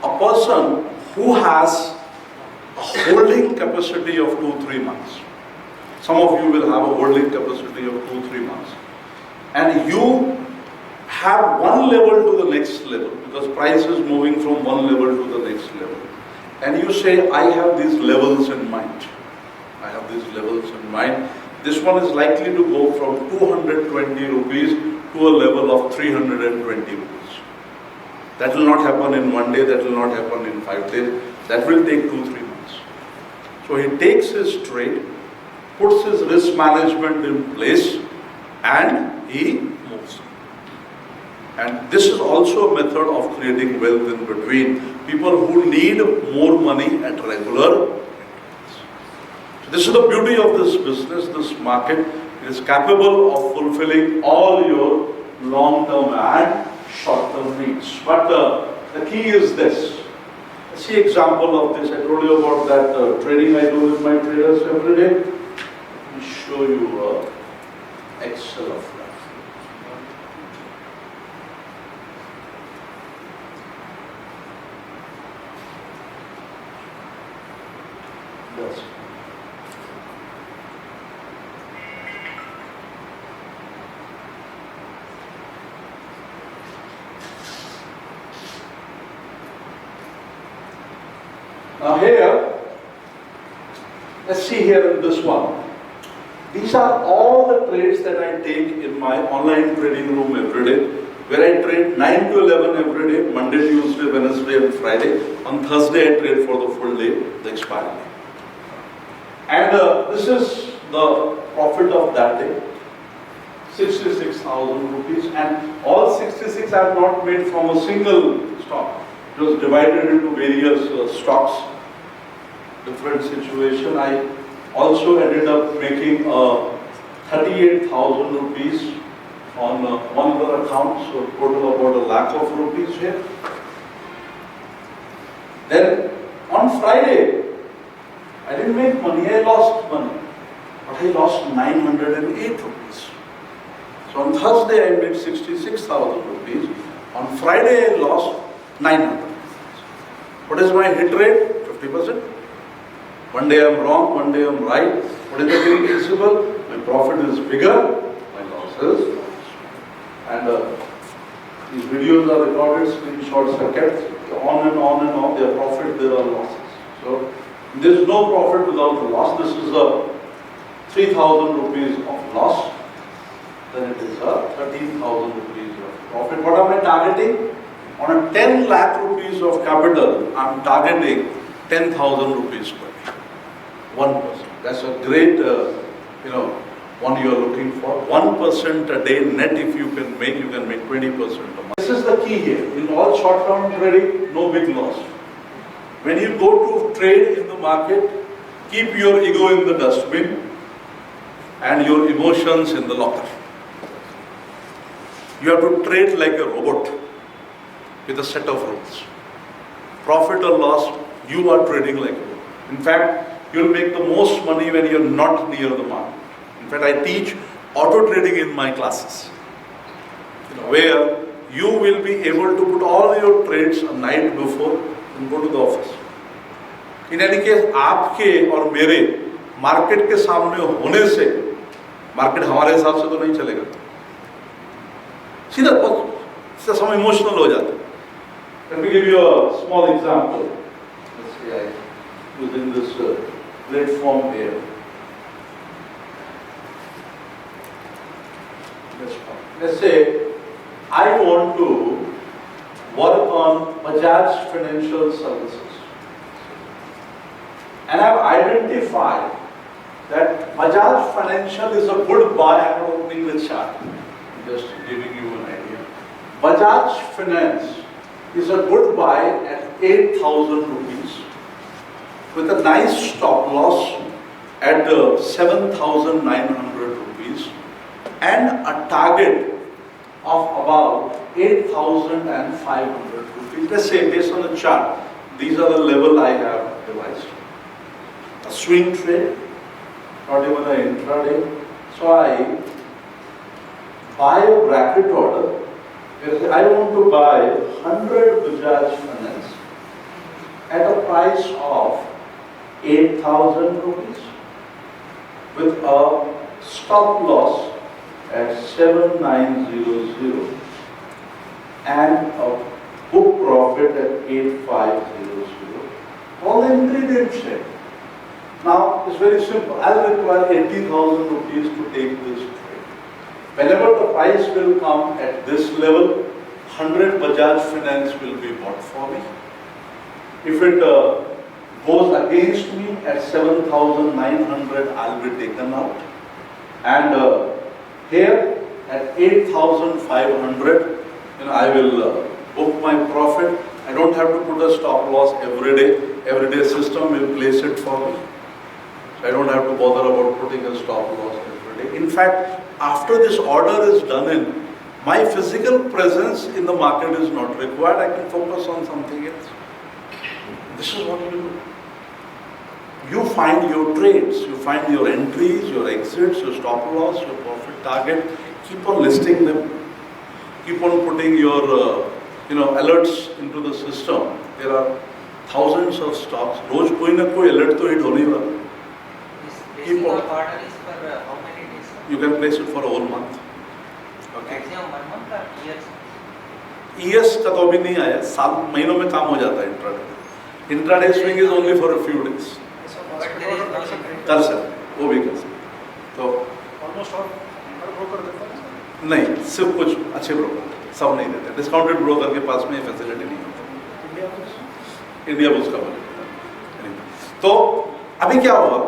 Speaker 1: A person who has a holding capacity of 2-3 months. Some of you will have a holding capacity of 2-3 months. And you have one level to the next level, because price is moving from one level to the next level. And you say, I have these levels in mind. I have these levels in mind. This one is likely to go from 220 rupees to a level of 320 rupees. That will not happen in one day, that will not happen in 5 days. That will take 2-3 months. So he takes his trade, puts his risk management in place, and he moves. And this is also a method of creating wealth in between. People who need more money at regular intervals. This is the beauty of this business, this market. It is capable of fulfilling all your long-term and short-term needs. But the key is this. See example of this. I told you about that trading I do with my traders every day. Let me show you Excel of that. Yes. Now here, Let's see here in this one. These are all the trades that I take in my online trading room every day, where I trade 9 to 11 every day, Monday, Tuesday, Wednesday and Friday. On Thursday I trade for the full day, the expiry day. And this is the profit of that day, 66,000 rupees, and all 66 I have not made from a single stock. It was divided into various stocks, different situation. I also ended up making 38,000 rupees on one other account, so total about a lakh of rupees here. Then on Friday, I didn't make money, I lost money, but I lost 908 rupees. So on Thursday I made 66,000 rupees, on Friday I lost 900 rupees. What is my hit rate? 50%. One day I'm wrong, one day I'm right. What is the principle? My profit is bigger, my loss is less. And these videos are recorded, screenshots are kept, on and on and on. There are profit, there are losses. So there is no profit without the loss. This is a 3,000 rupees of loss. Then it is a 13,000 rupees of profit. What am I targeting? On a 10 lakh rupees of capital, I am targeting 10,000 rupees per day. 1%. That's a great, one you are looking for. 1% a day net, if you can make 20% a month. This is the key here. In all short-term trading, no big loss. When you go to trade in the market, keep your ego in the dustbin and your emotions in the locker. You have to trade like a robot with a set of rules. Profit or loss, you are trading like a robot. In fact, you will make the most money when you are not near the market. In fact, I teach auto trading in my classes, where you will be able to put all your trades a night before and go to the office. In any case, आपके और मेरे market के सामने होने से market हमारे हिसाब से तो नहीं चलेगा. सीधा बहुत समय इमोशनल हो जाता है. Let me give you a small example. Let's say I using this platform here. Let's say I want to work on Bajaj Financial Services, and I have identified that Bajaj Financial is a good buy. I am opening the chart, just giving you an idea. Bajaj Finance is a good buy at 8,000 rupees with a nice stop loss at 7,900 rupees and a target of about 8,500 rupees. Let's say based on the chart, these are the level I have devised. A swing trade, not even an intraday. So I buy a bracket order. I want to buy 100 Bajaj Finance at a price of 8,000 rupees with a stop loss at 7,900 and a book profit at 8,500. All the ingredients here. Now it's very simple. I'll require 80,000 rupees to take this trade. Whenever the price will come at this level, 100 Bajaj Finance will be bought for me. If it goes against me at 7,900, I'll be taken out. And here at 8,500, I will book my profit. I don't have to put a stop loss every day. Every day system will place it for me. So I don't have to bother about putting a stop loss every day. In fact, after this order is done in, my physical presence in the market is not required. I can focus on something else. This is what you do. You find your trades, you find your entries, your exits, your stop loss, your profit target. Keep on listing them. Keep on putting your alerts into the system. There are thousands of stocks. रोज कोई ना कोई alert तो hit होने ही वाला. Keep on.
Speaker 5: Order is for how many days?
Speaker 1: You can place it for a whole month. Okay.
Speaker 5: Maximum 1 month or years?
Speaker 1: Years का तो अभी नहीं आया. साल महीनों में काम हो जाता है intraday. Intraday swing is only for a few days.
Speaker 5: But there is no security.
Speaker 1: कर सकते, वो भी कर सकते। तो
Speaker 6: ऑलमोस्ट और ब्रोकर देता है
Speaker 1: नहीं, सिर्फ कुछ अच्छे ब्रोकर, सब नहीं देते। डिस्काउंटेड ब्रोकर के पास में फैसिलिटी नहीं होती।
Speaker 6: इंडिया में।
Speaker 1: इंडिया में उसका बजट। तो अभी क्या होगा,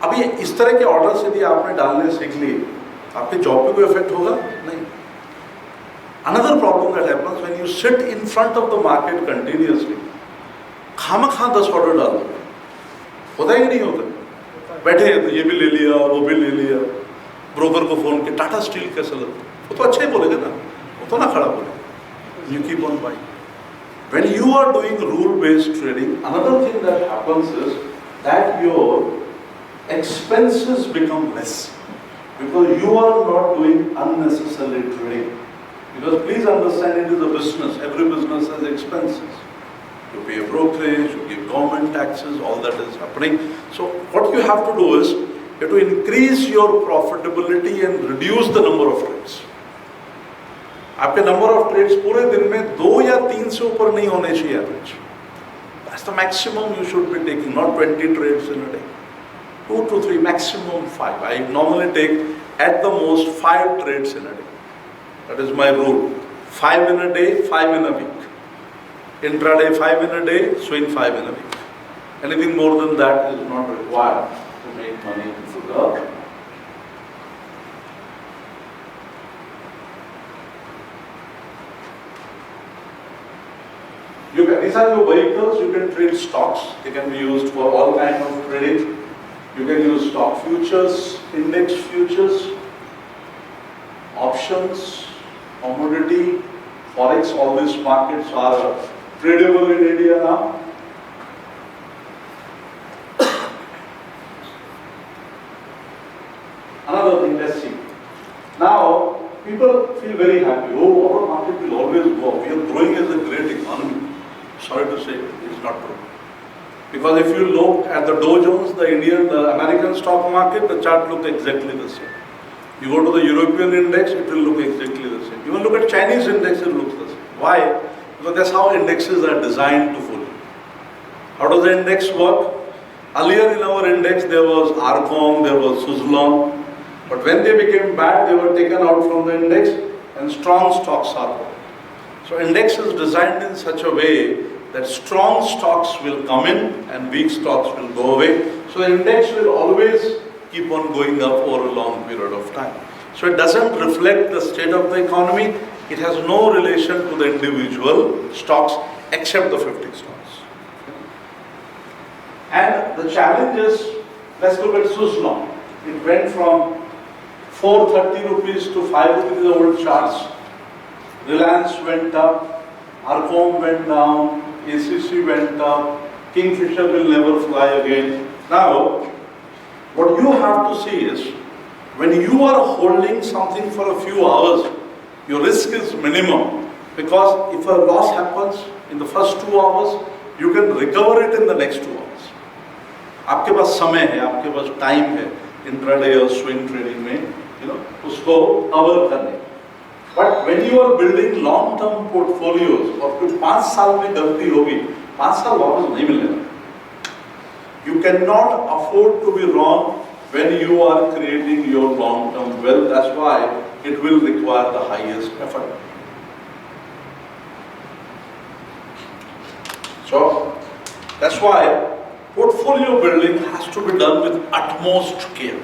Speaker 1: अभी इस तरह के ऑर्डर्स यदि आपने डालने सीख लिए, आपके जॉब पे कोई इफेक्ट होगा नहीं। Another problem that happens when you sit in front of the market continuously, खामखा 10 ऑर्डर डाल दो, होता ही नहीं होता। बैठे हैं तो ये भी ले लिया, वो भी ले लिया, ब्रोकर को फोन किया, टाटा स्टील कैसे लगता, वो तो अच्छा ही बोलेगा ना, वो तो ना खड़ा बोले। You keep on buying. When you are doing rule-based trading, another thing that happens is that your expenses become less because you are not doing unnecessary trading. Because please understand, it is a business. Every business has expenses. You pay a brokerage, you give government taxes, all that is happening. So what you have to do is, you have to increase your profitability and reduce the number of trades. आपके number of trades पूरे दिन में 2 या 3 से ऊपर नहीं होने चाहिए average. That's the maximum you should be taking, not 20 trades in a day, 2 to 3, maximum 5. I normally take at the most 5 trades in a day. That is my rule. 5 in a day, 5 in a week. Intraday 5 in a day, swing 5 in a week. Anything more than that is not required to make money into the. These are your vehicles. You can trade stocks. They can be used for all kinds of trading. You can use stock futures, index futures, options, commodity, forex. All these markets are tradable in India now. Another thing, let's see. Now, people feel very happy. Oh, our market will always go up. We are growing as a great economy. Sorry to say, it's not true. Because if you look at the Dow Jones, the American stock market, the chart looks exactly the same. You go to the European index, it will look exactly the same. Even look at Chinese index, it looks the same. Why? Because that's how indexes are designed to follow. How does the index work? Earlier in our index, there was Arcom, there was Suzlon. But when they became bad, they were taken out from the index and strong stocks are bought. So index is designed in such a way that strong stocks will come in and weak stocks will go away. So the index will always keep on going up over a long period of time. So it doesn't reflect the state of the economy. It has no relation to the individual stocks except the 50 stocks. And the challenge is, let's look at Suzlon. It went from 430 rupees to 5 rupees, the old charts. Reliance went up, Arcom went down, ACC went up, Kingfisher will never fly again. Now, what you have to see is, when you are holding something for a few hours, your risk is minimum, because if a loss happens in the first 2 hours, you can recover it in the next 2 hours. आपके पास समय है, आपके पास time है intraday और swing trading में, उसको cover करने। But when you are building long-term portfolios, और फिर 5 साल में गलती होगी, 5 साल वापस नहीं मिलेगा। You cannot afford to be wrong when you are creating your long-term wealth. That's why it will require the highest effort. So that's why portfolio building has to be done with utmost care.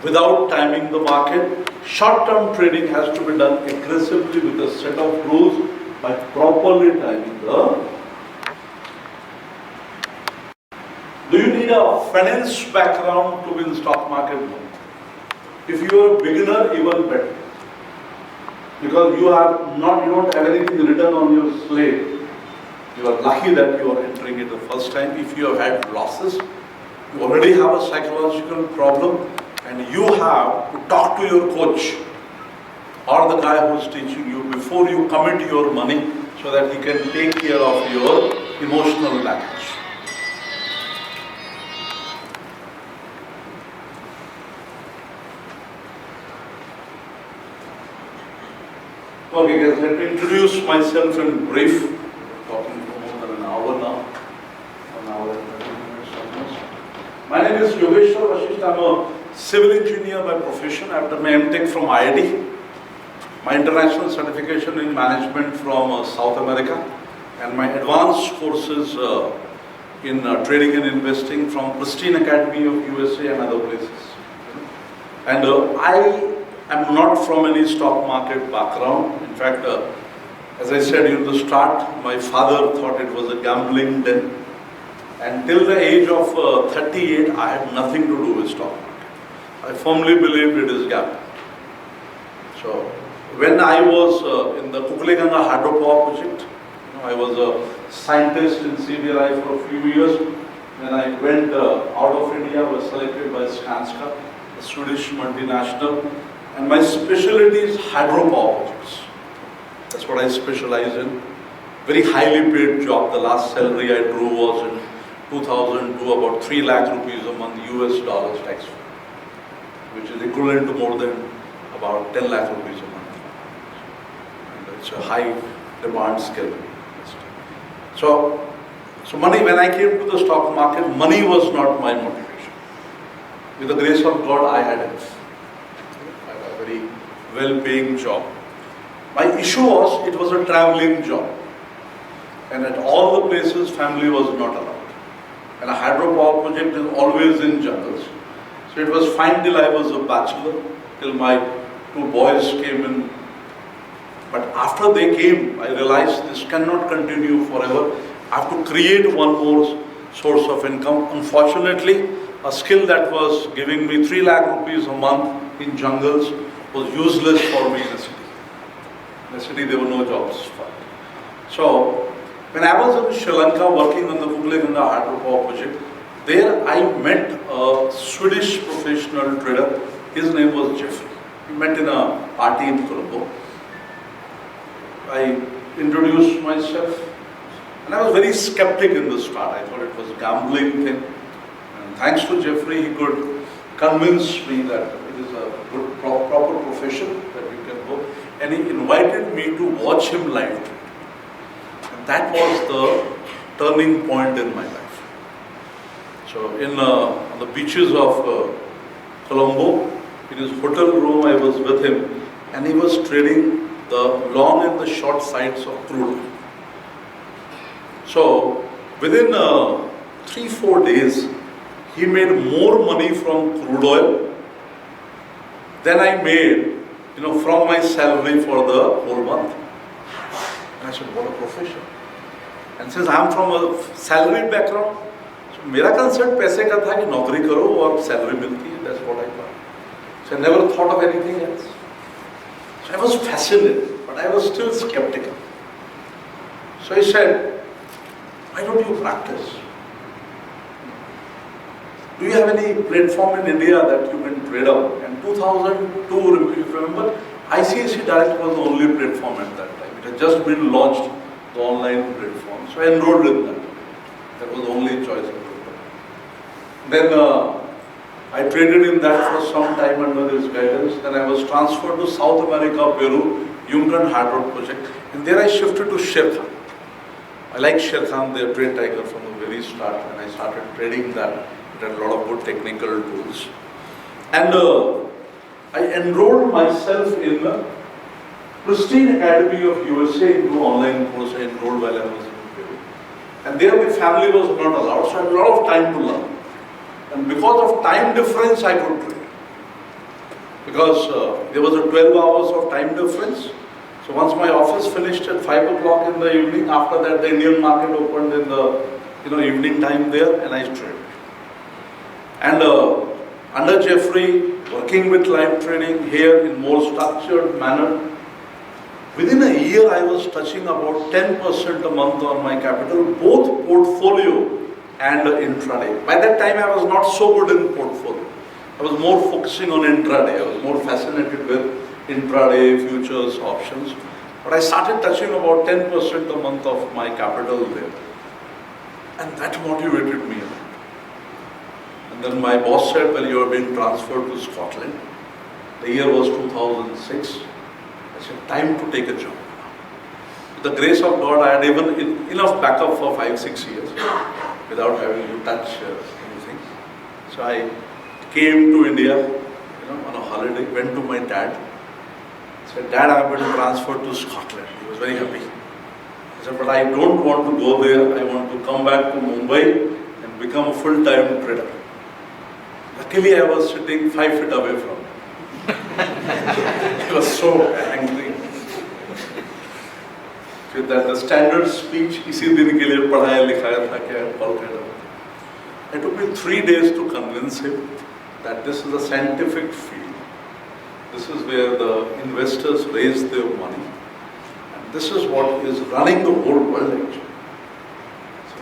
Speaker 1: Without timing the market, short-term trading has to be done aggressively with a set of rules by properly timing the. Do you need a finance background to be in the stock market? No. If you are a beginner, even better. Because you don't have anything written on your slate. You are lucky that you are entering it the first time. If you have had losses, you already have a psychological problem. And you have to talk to your coach or the guy who is teaching you before you commit your money, so that he can take care of your emotional baggage. Okay guys, let me introduce myself in brief. Talking for more than an hour now. 1 hour and 30 minutes almost. My name name is Yogeshwar Vashishtha. I'm a civil engineer by profession. I've done my M.Tech from IIT. My international certification in management from South America. And my advanced courses in trading and investing from Pristine Academy of USA and other places. And I am not from any stock market background. In fact, as I said in the start, my father thought it was a gambling den. And till the age of 38, I had nothing to do with stock market. I firmly believed it is gambling. So, when I was in the Kukuleganga hydropower project, I was a scientist in CBI for a few years. Then I went out of India, was selected by Skanska, a Swedish multinational. And my specialty is hydropower projects. That's what I specialize in. Very highly paid job. The last salary I drew was in 2002, about 3 lakh rupees a month, US dollars tax free, which is equivalent to more than about 10 lakh rupees a month. And it's a high demand skill. So money, when I came to the stock market, money was not my motivation. With the grace of God, I had it. I had a very well-paying job. My issue was, it was a traveling job. And at all the places, family was not allowed. And a hydropower project is always in jungles. So it was fine till I was a bachelor, till my 2 boys came in. But after they came, I realized this cannot continue forever. I have to create one more source of income. Unfortunately, a skill that was giving me 3 lakh rupees a month in jungles was useless for me in the city. In the city, there were no jobs for it. So, when I was in Sri Lanka working on the Kukuleganga hydropower project, there I met a Swedish professional trader. His name was Jeffrey. We met in a party in Colombo. I introduced myself, and I was very skeptic in the start. I thought it was a gambling thing. And thanks to Jeffrey, he could convince me that it is a good, proper profession that we can go. And he invited me to watch him live. And that was the turning point in my life. So on the beaches of Colombo, in his hotel room, I was with him, and he was trading the long and the short sides of crude oil. So within 3-4 days, he made more money from crude oil than I made, from my salary for the whole month. And I said, what a profession. And since I am from a salary background, so मेरा concept पैसे का था कि नौकरी करो और salary मिलती है. That's what I thought. So I never thought of anything else. So I was fascinated, but I was still skeptical. So he said, why don't you practice? Do you have any platform in India that you can trade on? And 2002, if you remember, ICICI Direct was the only platform at that time. It had just been launched, the online platform. So I enrolled in that. That was the only choice. Then I traded in that for some time under his guidance. Then I was transferred to South America, Peru, Yungan Hydro project. And there I shifted to Sher Khan. I like Sher Khan, their trade tiger from the very start. And I started trading that. It had a lot of good technical tools. And I enrolled myself in the Pristine Academy of USA into online course. I enrolled while I was in Peru. And there my family was not allowed, so I had a lot of time to learn. And because of time difference, I could trade. Because there was a 12 hours of time difference. So once my office finished at 5 o'clock in the evening, after that the Indian market opened in the evening time there, and I traded. And under Jeffrey, working with live trading here in more structured manner, within a year I was touching about 10% a month on my capital, both portfolio and intraday. By that time I was not so good in portfolio. I was more focusing on intraday. I was more fascinated with intraday, futures, options. But I started touching about 10% a month of my capital there. And that motivated me a lot. And then my boss said, well, you are being transferred to Scotland. The year was 2006. I said, time to take a job. With the grace of God, I had even enough backup for 5-6 years without having to touch anything. So I came to India, on a holiday, went to my dad. Said, Dad, I'm going to transfer to Scotland. He was very happy. I said, but I don't want to go there. I want to come back to Mumbai and become a full-time trader. Luckily, I was sitting 5 feet away from him. He was so angry. That the standard speech, इसी दिन के लिए पढ़ाया लिखाया था क्या It took me 3 days to convince him that this is a scientific field. This is where the investors raise their money. And this is what is running the whole world actually. So,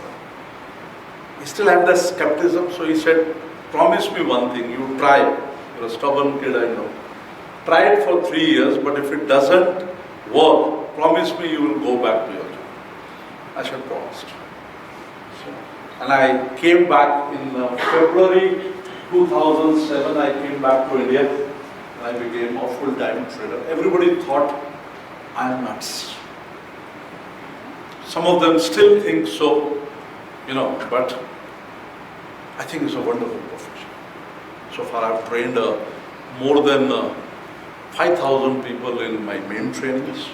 Speaker 1: he still had that skepticism, so he said, promise me one thing, you try. You're a stubborn kid, I know. Try it for 3 years, but if it doesn't work, promise me you will go back to your job. I said, promised. And I came back in February 2007, I came back to India and I became a full-time trader. Everybody thought I'm nuts. Some of them still think so, but I think it's a wonderful profession. So far I've trained more than 5,000 people in my main trainings.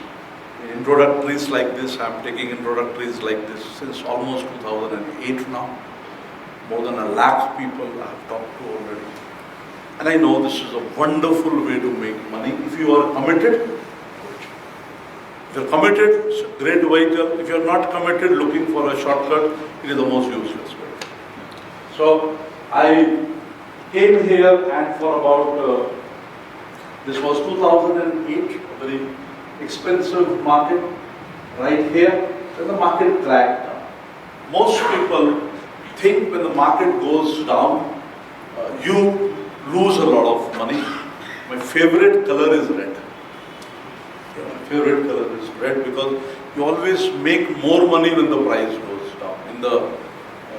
Speaker 1: Introductories like this, I'm taking introductories like this since almost 2008 now. More than 1 lakh people I have talked to already. And I know this is a wonderful way to make money. If you are committed, if you're committed, it's a great vehicle. If you're not committed, looking for a shortcut, it is the most useless way. So I came here and for about, this was 2008, a very expensive market right here. Then the market cracked down. Most people think when the market goes down, you lose a lot of money. My favorite color is red. My favorite color is red because you always make more money when the price goes down. In the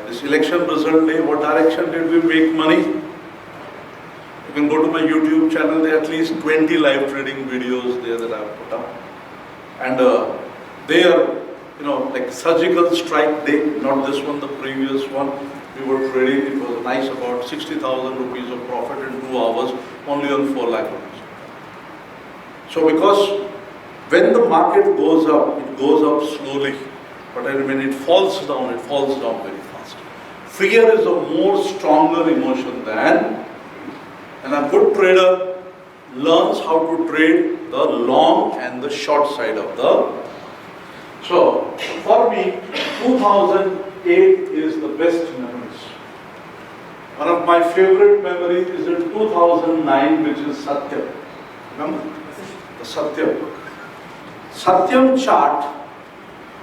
Speaker 1: this election result day, what direction did we make money? You can go to my YouTube channel, there are at least 20 live trading videos there that I have put up. And they are, like surgical strike day, not this one, the previous one. We were trading, it was nice, about 60,000 rupees of profit in 2 hours, only on 4 lakh rupees. So because when the market goes up, it goes up slowly. But when it falls down very fast. Fear is a more stronger emotion than, and a good trader learns how to trade the long and the short side of the. So for me, 2008 is the best memories. One of my favorite memories is in 2009, which is Satyam. Remember? The Satyam. Satyam chart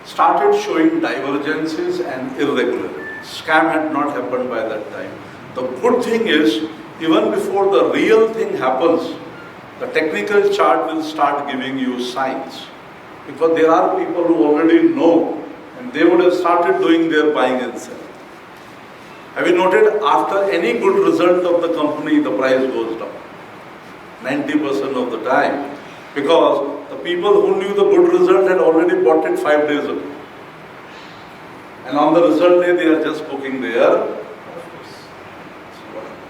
Speaker 1: started showing divergences and irregularities. Scam had not happened by that time. The good thing is, even before the real thing happens, the technical chart will start giving you signs. Because there are people who already know and they would have started doing their buying and selling. Have you noted, after any good result of the company, the price goes down? 90% of the time. Because the people who knew the good result had already bought it 5 days ago. And on the result day, they are just booking their.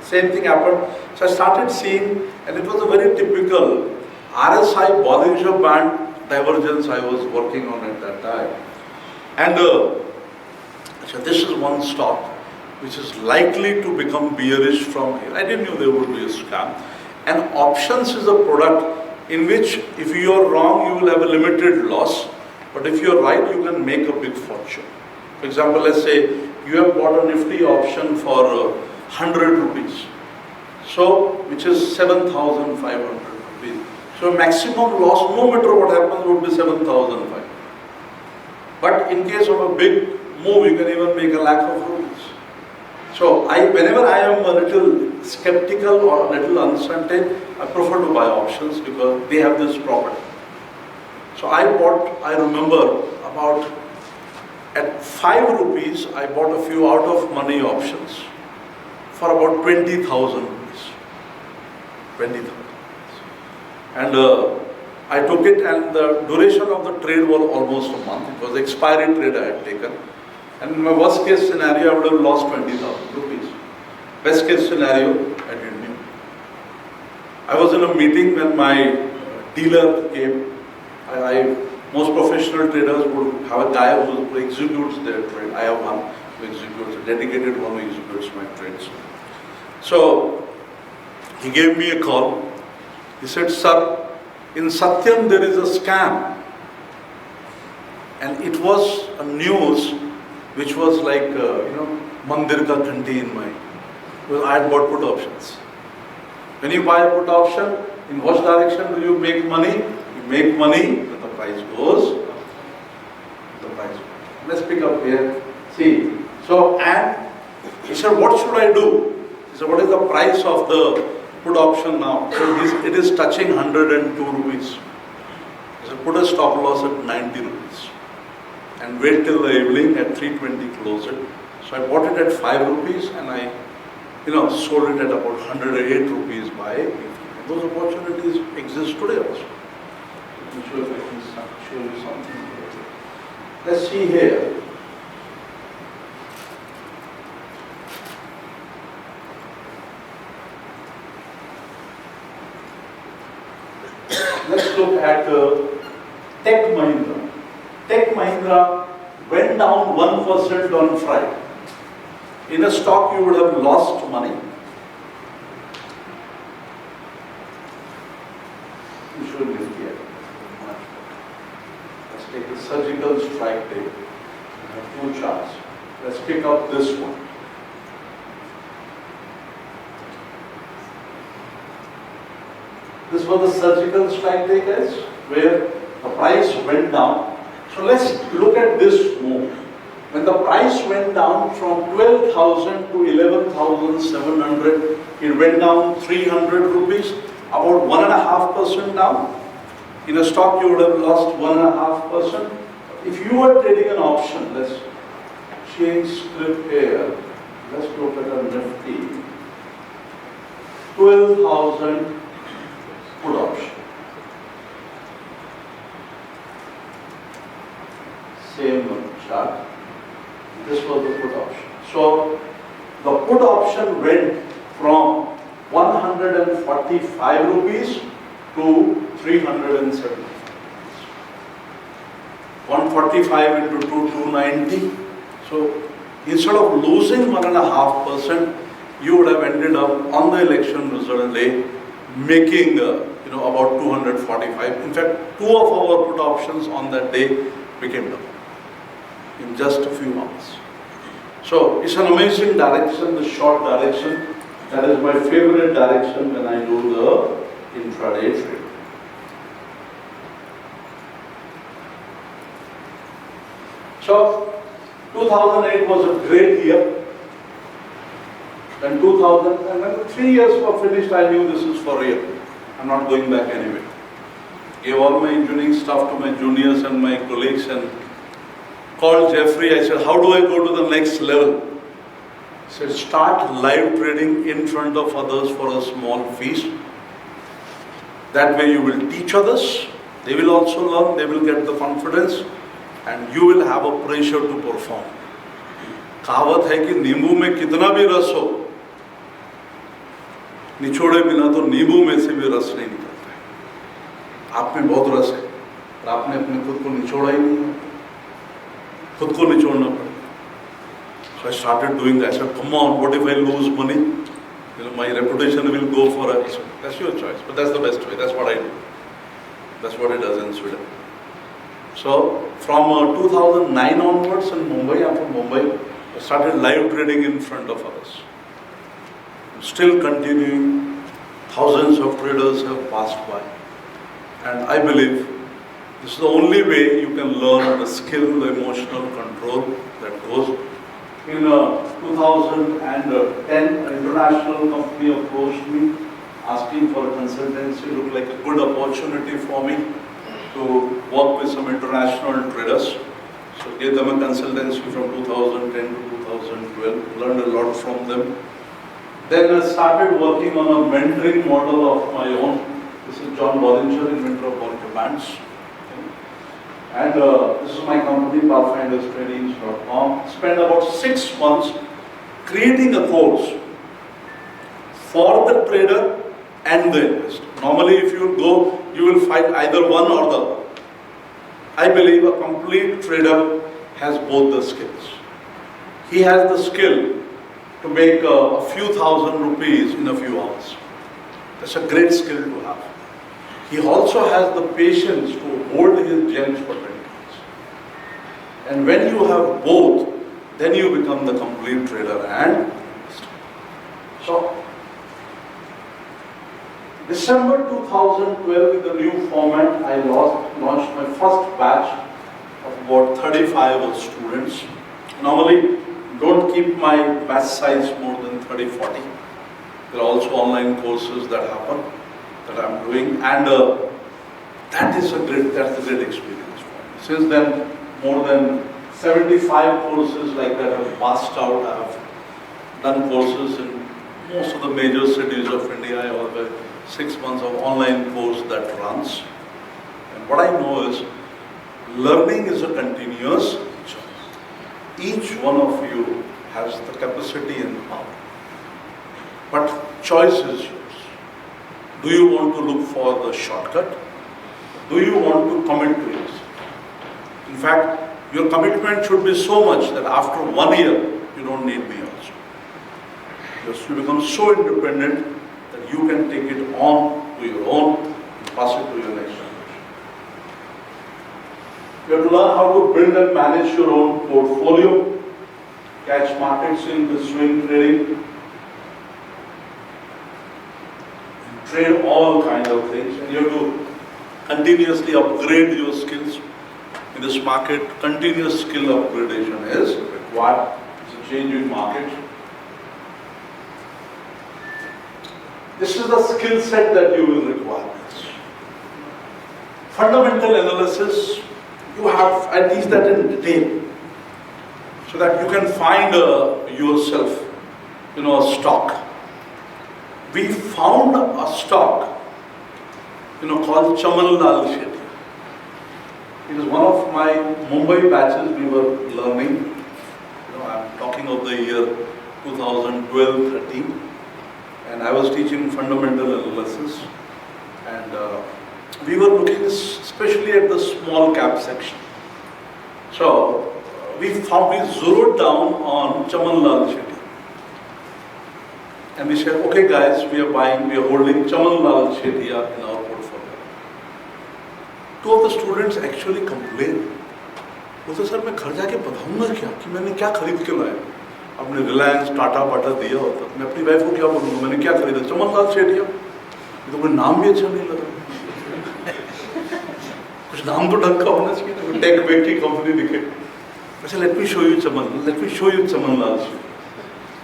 Speaker 1: Same thing happened. So I started seeing, and it was a very typical RSI Bollinger Band divergence I was working on at that time. And so this is one stock which is likely to become bearish from here. I didn't know there would be a scam. And options is a product in which if you are wrong, you will have a limited loss. But if you are right, you can make a big fortune. For example, let's say you have bought a Nifty option for 100 rupees. So, which is 7,500 rupees. So maximum loss, no matter what happens, would be 7,500. But in case of a big move, you can even make 1 lakh of rupees. So whenever I am a little skeptical or a little uncertain, I prefer to buy options because they have this property. So I remember about at 5 rupees, I bought a few out of money options for about 20,000 rupees. 20,000. And I took it, and the duration of the trade was almost a month. It was expiry trade I had taken. And in my worst case scenario, I would have lost 20,000 rupees. Best case scenario, I didn't know. I was in a meeting when my dealer came. Most professional traders would have a guy who executes their trade. I have one who executes, a dedicated one who executes my trades. So he gave me a call. He said, "Sir, in Satyam there is a scam." And it was a news which was like, Mandir ka ghanti in my. Because I had bought put options. When you buy a put option, in what direction do you make money? You make money when the price goes up. The price goes. Let's pick up here. See. So, and he said, "What should I do?" He said, "What is the price of the put option now?" So it is touching 102 rupees. He said, "Put a stop loss at 90 rupees. And wait till the evening at 320 close it." So I bought it at 5 rupees and I sold it at about 108 rupees by Nifty. Those opportunities exist today also. Let me show if I can show you something. Let's see here. Let's look at Tech Mahindra. Tech Mahindra went down 1% on Friday. In a stock you would have lost money. You should live here. Let's take the surgical strike day. We have two charts. Let's pick up this one. This was the surgical strike day, guys, where the price went down. So let's look at this move. When the price went down from 12,000 to 11,700, it went down 300 rupees, about 1.5% down. In a stock, you would have lost 1.5%. If you were trading an option, let's change script here. Let's look at a Nifty. 12,000 put option. Same chart. This was the put option. So the put option went from 145 rupees to 370. 145 into 290. So instead of losing 1.5%, you would have ended up on the election result day making about 245. In fact, two of our put options on that day became double in just a few hours. So it's an amazing direction, the short direction. That is my favorite direction when I do the intraday trade. So 2008 was a great year. When 2000, and when the 3 years were finished, I knew this is for real. I'm not going back anywhere. Gave all my engineering stuff to my juniors and my colleagues and called Jeffrey. I said, "How do I go to the next level?" He said, "Start live trading in front of others for a small fees. That way you will teach others. They will also learn, they will get the confidence, and you will have a pressure to perform." कहावत है कि नींबू में कितना भी रस हो, निचोड़े बिना तो नींबू में से भी रस नहीं निकलता है। आप में बहुत रस है, पर आपने अपने खुद को निचोड़ा ही नहीं है। खुद को निचोड़ना पड़ेगा। So I started doing that. I said, "Come on, what if I lose money? My reputation will go for a..." So that's your choice, but that's the best way. That's what I do. That's what it does in Sweden. So from 2009 onwards in Mumbai, I'm from Mumbai, I started live trading in front of others. I'm still continuing. Thousands of traders have passed by. And I believe this is the only way you can learn the skill, the emotional control that goes. In 2010, an international company approached me asking for a consultancy. It looked like a good opportunity for me to work with some international traders. So gave them a consultancy from 2010 to 2012, learned a lot from them. Then I started working on a mentoring model of my own. This is John Bollinger, inventor of Bollinger Bands. And this is my company, pathfinderstradings.com. Spent about 6 months creating a course for the trader and the investor. Normally if you go, you will find either one or the other. I believe a complete trader has both the skills. He has the skill to make a few thousand rupees in a few hours. That's a great skill to have. He also has the patience to hold his gems for 20 years. And when you have both, then you become the complete trader and investor. So, December 2012, with the new format, I launched my first batch of about 35 students. Normally, don't keep my batch size more than 30-40. There are also online courses that happen, that I'm doing, and that's a great experience for me. Since then, more than 75 courses like that have passed out. I have done courses in most of the major cities of India. I have a 6 months of online course that runs. And what I know is, learning is a continuous journey. Each one of you has the capacity and power. But choice is yours. Do you want to look for the shortcut? Do you want to commit to yourself? In fact, your commitment should be so much that after 1 year, you don't need me also. Because you become so independent that you can take it on to your own and pass it to your next generation. You have to learn how to build and manage your own portfolio, catch markets in the swing trading, and trade all kinds of things. And you have to continuously upgrade your skills. In this market, continuous skill upgradation is required. It's a changing market. This is the skill set that you will require. Fundamental analysis, you have at least that in detail, so that you can find yourself, a stock. We found a stock, called Chaman Lal Shetty. It is one of my Mumbai batches we were learning. I'm talking of the year 2012-13. And I was teaching fundamental analysis, and we were looking especially at the small cap section. So we zeroed down on Chaman Lal Shetty, and we said, okay guys, we are holding Chaman Lal Shetty in our portfolio. Two of the students actually complained. बोलते sir मैं घर जाके बताऊंगा क्या कि मैंने क्या खरीद के लाया. आपने रिलायंस टाटा बाटा दिया होता, मैं अपनी वाइफ को क्या बोलूँगा मैंने क्या खरीदा, चमन लाल शेठिया. ये तो कोई नाम भी अच्छा नहीं लगा. कुछ नाम तो ढंग का होना चाहिए ना, टेक वेक की कंपनी दिखे. अच्छा, let me show you Chaman Lal Shetty.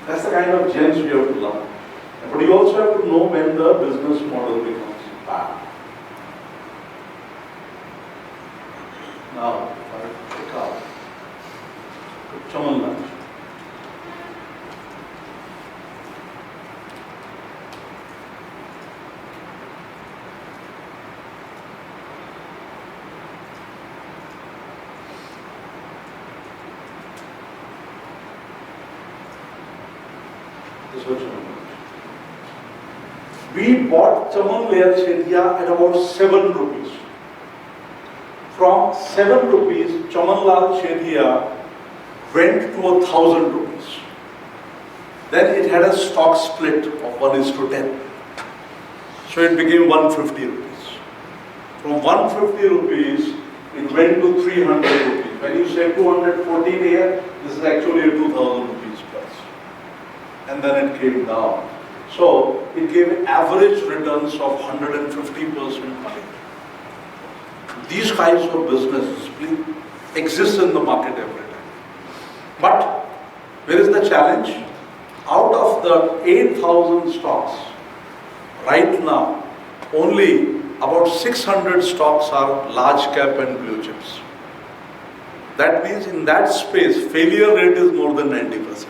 Speaker 1: That's the kind of gems you have to learn. But you also have to know when the business model becomes bad. Now, pick out Chaman Lal Shetty. We bought Chaman Lal Shetty at about 7 rupees. From 7 rupees, Chaman Lal Shetty went to 1,000 rupees. Then it had a stock split of 1:10. So it became 150 rupees. From 150 rupees, it went to 300 rupees. When you say 214 here, this is actually a 2,000 rupees plus. And then it came down. So it gave average returns of 150% per year. These kinds of businesses exist in the market every time. But where is the challenge? Out of the 8,000 stocks, right now, only about 600 stocks are large cap and blue chips. That means in that space, failure rate is more than 90%.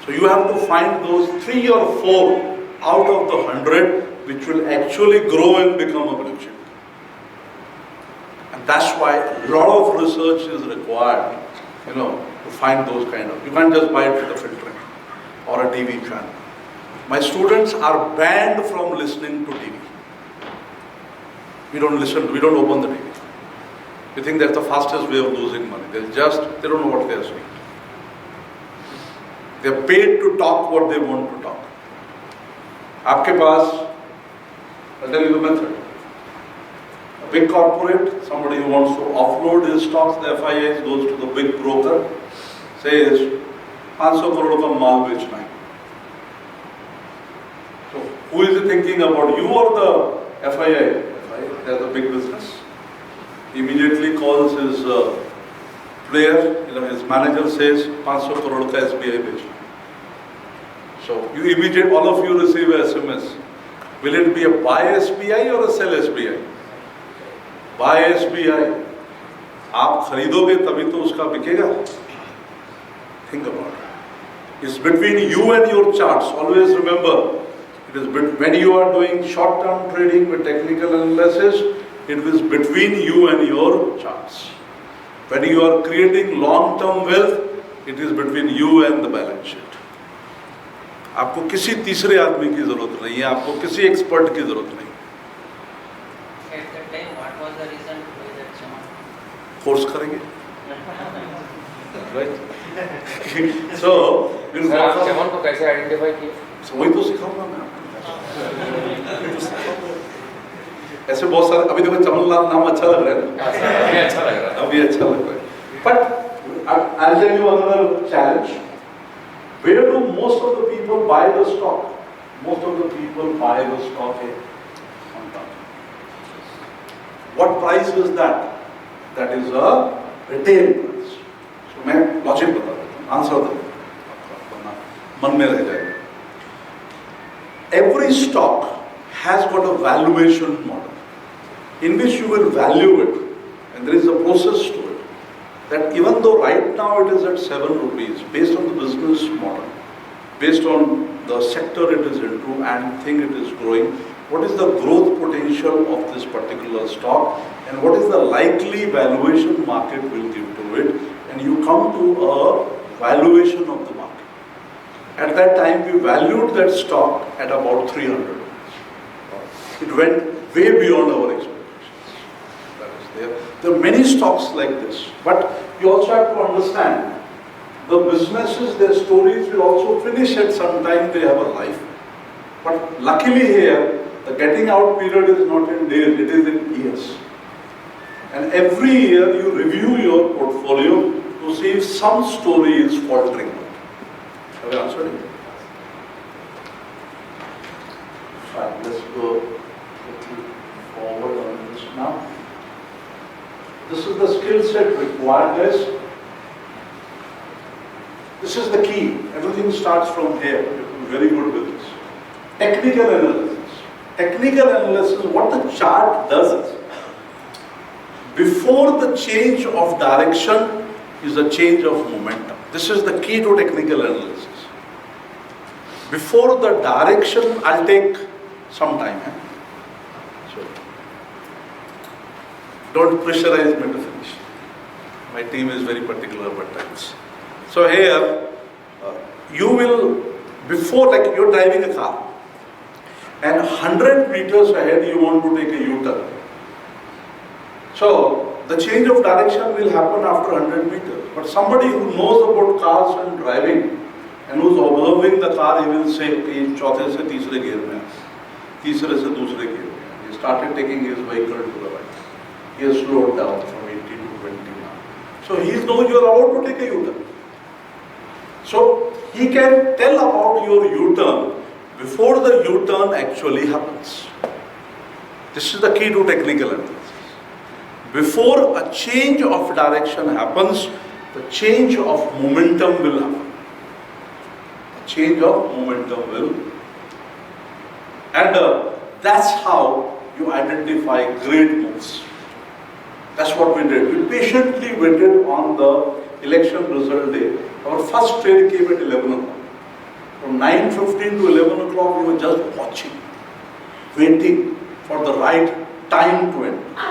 Speaker 1: So you have to find those 3 or 4 out of the 100 which will actually grow and become a blue chip. And that's why a lot of research is required, to find those kind of. You can't just buy it with a filter or a TV channel. My students are banned from listening to TV. We don't open the TV. We think that's the fastest way of losing money. They don't know what they are saying. They are paid to talk what they want to talk. आपके पास, I'll tell you the method. A big corporate, somebody who wants to offload his stocks, the FIIs, goes to the big broker, says 500 crore का माल बेचना है. So who is he thinking about, you or the FII? FII, they are the big business. He immediately calls his player, his manager says 500 crore का SBI बेचना. So all of you receive a SMS. Will it be a buy SBI or a sell SBI? Buy SBI. आप खरीदोगे तभी तो उसका बिकेगा. Think about it. It's between you and your charts. Always remember, it is when you are doing short-term trading with technical analysis, it is between you and your charts. When you are creating long-term wealth, it is between you and the balance sheet. आपको किसी तीसरे आदमी की जरूरत नहीं है, आपको किसी एक्सपर्ट की जरूरत नहीं.
Speaker 5: At that time, what was the reason to buy that Chaman?
Speaker 1: Course करेंगे, right? So,
Speaker 2: सर आप चमन को कैसे आइडेंटिफाई किए?
Speaker 1: वही तो सिखाऊंगा मैं आपको. ऐसे बहुत सारे, अभी देखो चमनलाल नाम अच्छा लग रहा है ना?
Speaker 2: अभी अच्छा लग रहा है.
Speaker 1: अभी अच्छा लग रहा है. But I'll tell you another challenge. Where do most of the people buy the stock? Most of the people buy the stock on time. What price is that? That is a retail price. So मैं logic बता देता हूँ, answer देता हूँ, मन में रह जाएगा. Every stock has got a valuation model in which you will value it, and there is a process to it. That even though right now it is at 7 rupees, based on the business model, based on the sector it is into and think it is growing, what is the growth potential of this particular stock and what is the likely valuation market will give to it, and you come to a valuation of the market. At that time we valued that stock at about 300. It went way beyond our expectations. There are many stocks like this, but you also have to understand the businesses, their stories will also finish at some time, they have a life. But luckily here, the getting out period is not in days, it is in years. And every year you review your portfolio to see if some story is faltering. Have I answered it? Fine, let's go quickly forward on this now. This is the skill set required, guys. This is the key. Everything starts from here. You have to be very good with this. Technical analysis. Technical analysis, what the chart does is, before the change of direction is a change of momentum. This is the key to technical analysis. Before the direction, I'll take some time. So, don't pressurize me to finish. My team is very particular about times. So here, you will, before, like you're driving a car, and 100 meters ahead you want to take a U-turn. So the change of direction will happen after 100 meters. But somebody who knows about cars and driving, and who's observing the car, he will say, okay, चौथे से तीसरे gear में, तीसरे से दूसरे gear में. He started taking his vehicle to the right. He has slowed down from 80 to 20 now. So he knows you are about to take a U-turn. So he can tell about your U-turn before the U-turn actually happens. This is the key to technical analysis. Before a change of direction happens, the change of momentum will happen. A change of momentum will. And that's how you identify great moves. That's what we did. We patiently waited on the election result day. Our first trade came at 11 o'clock. From 9:15 to 11 o'clock, we were just watching, waiting for the right time to enter.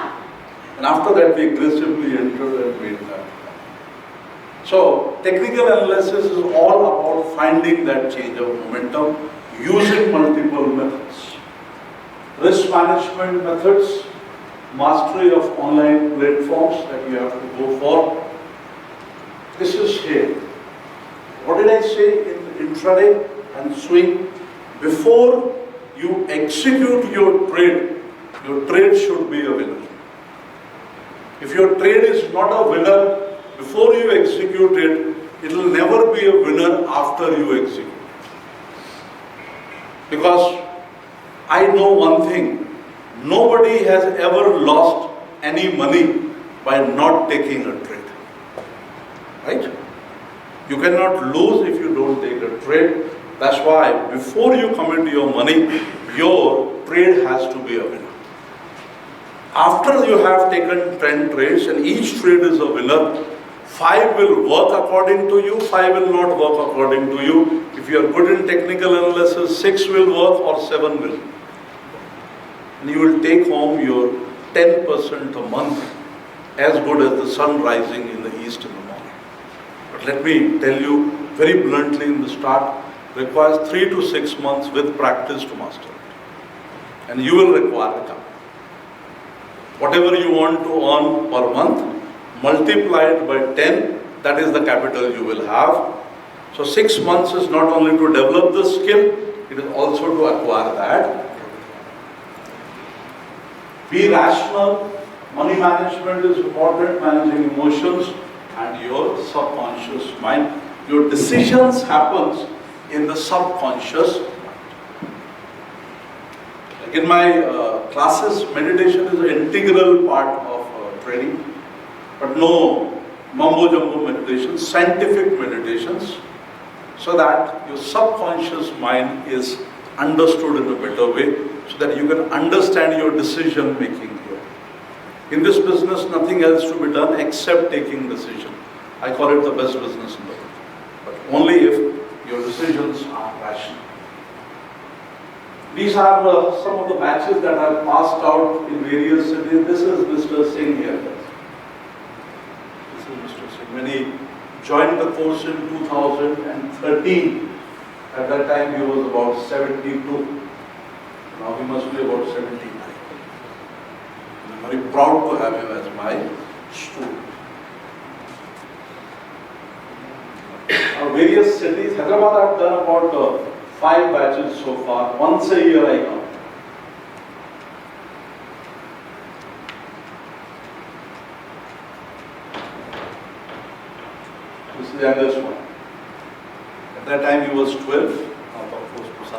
Speaker 1: And after that, we aggressively entered and made that. So, technical analysis is all about finding that change of momentum. using multiple methods. Risk management methods, mastery of online platforms that you have to go for. This is here. What did I say in intraday and swing? Before you execute your trade should be a winner. If your trade is not a winner, before you execute it, it will never be a winner after you execute. Because I know one thing, nobody has ever lost any money by not taking a trade. Right? You cannot lose if you don't take a trade. That's why before you commit your money, your trade has to be a winner. After you have taken 10 trades and each trade is a winner, 5 will work according to you, 5 will not work according to you. If you are good in technical analysis, 6 will work or 7 will. And you will take home your 10% a month, as good as the sun rising in the east in the morning. But let me tell you very bluntly in the start, requires 3 to 6 months with practice to master it. And you will require it. Whatever you want to earn per month, multiplied by 10, that is the capital you will have. So 6 months is not only to develop the skill, it is also to acquire that. Be rational. Money management is important, managing emotions and your subconscious mind. Your decisions happens in the subconscious. In my classes, meditation is an integral part of training, but no mumbo jumbo meditations, scientific meditations, so that your subconscious mind is understood in a better way, so that you can understand your decision making here. In this business, nothing else to be done except taking decision. I call it the best business in the world, but only if your decisions are rational. These are some of the batches that have passed out in various cities. This is Mr. Singh here. This is Mr. Singh. When he joined the course in 2013, at that time he was about 72. Now he must be about 79. I'm very proud to have him as my student. Various cities. Hyderabad, I've done about 5 batches so far. Once a year I come. This is the youngest one. At that time he was 12. Now of course so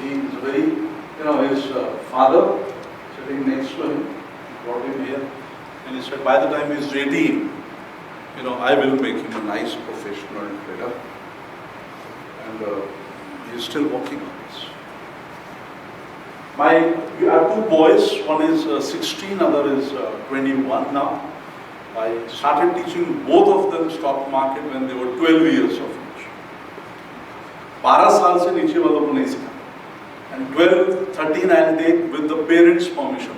Speaker 1: he is very, his father sitting next to him, brought him here, and he said by the time he is 18, I will make him a nice professional trader. And he is still working on this. You have 2 boys, one is 16, other is 21 now. I started teaching both of them stock market when they were 12 years of age. 12 साल से नीचे वालों को नहीं सिखा. And 12, 13 I'll take with the parents' permission.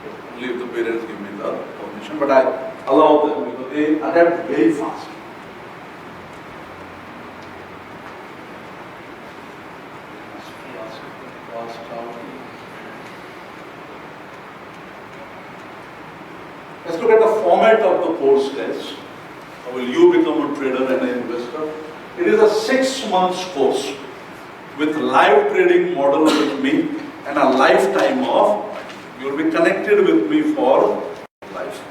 Speaker 1: So only if the parents give me the permission, but I allow them because they adapt very fast. Let's look at the format of the course test. How will you become a trader and an investor? It is a 6 months course with live trading model with me and a lifetime of, you will be connected with me for life.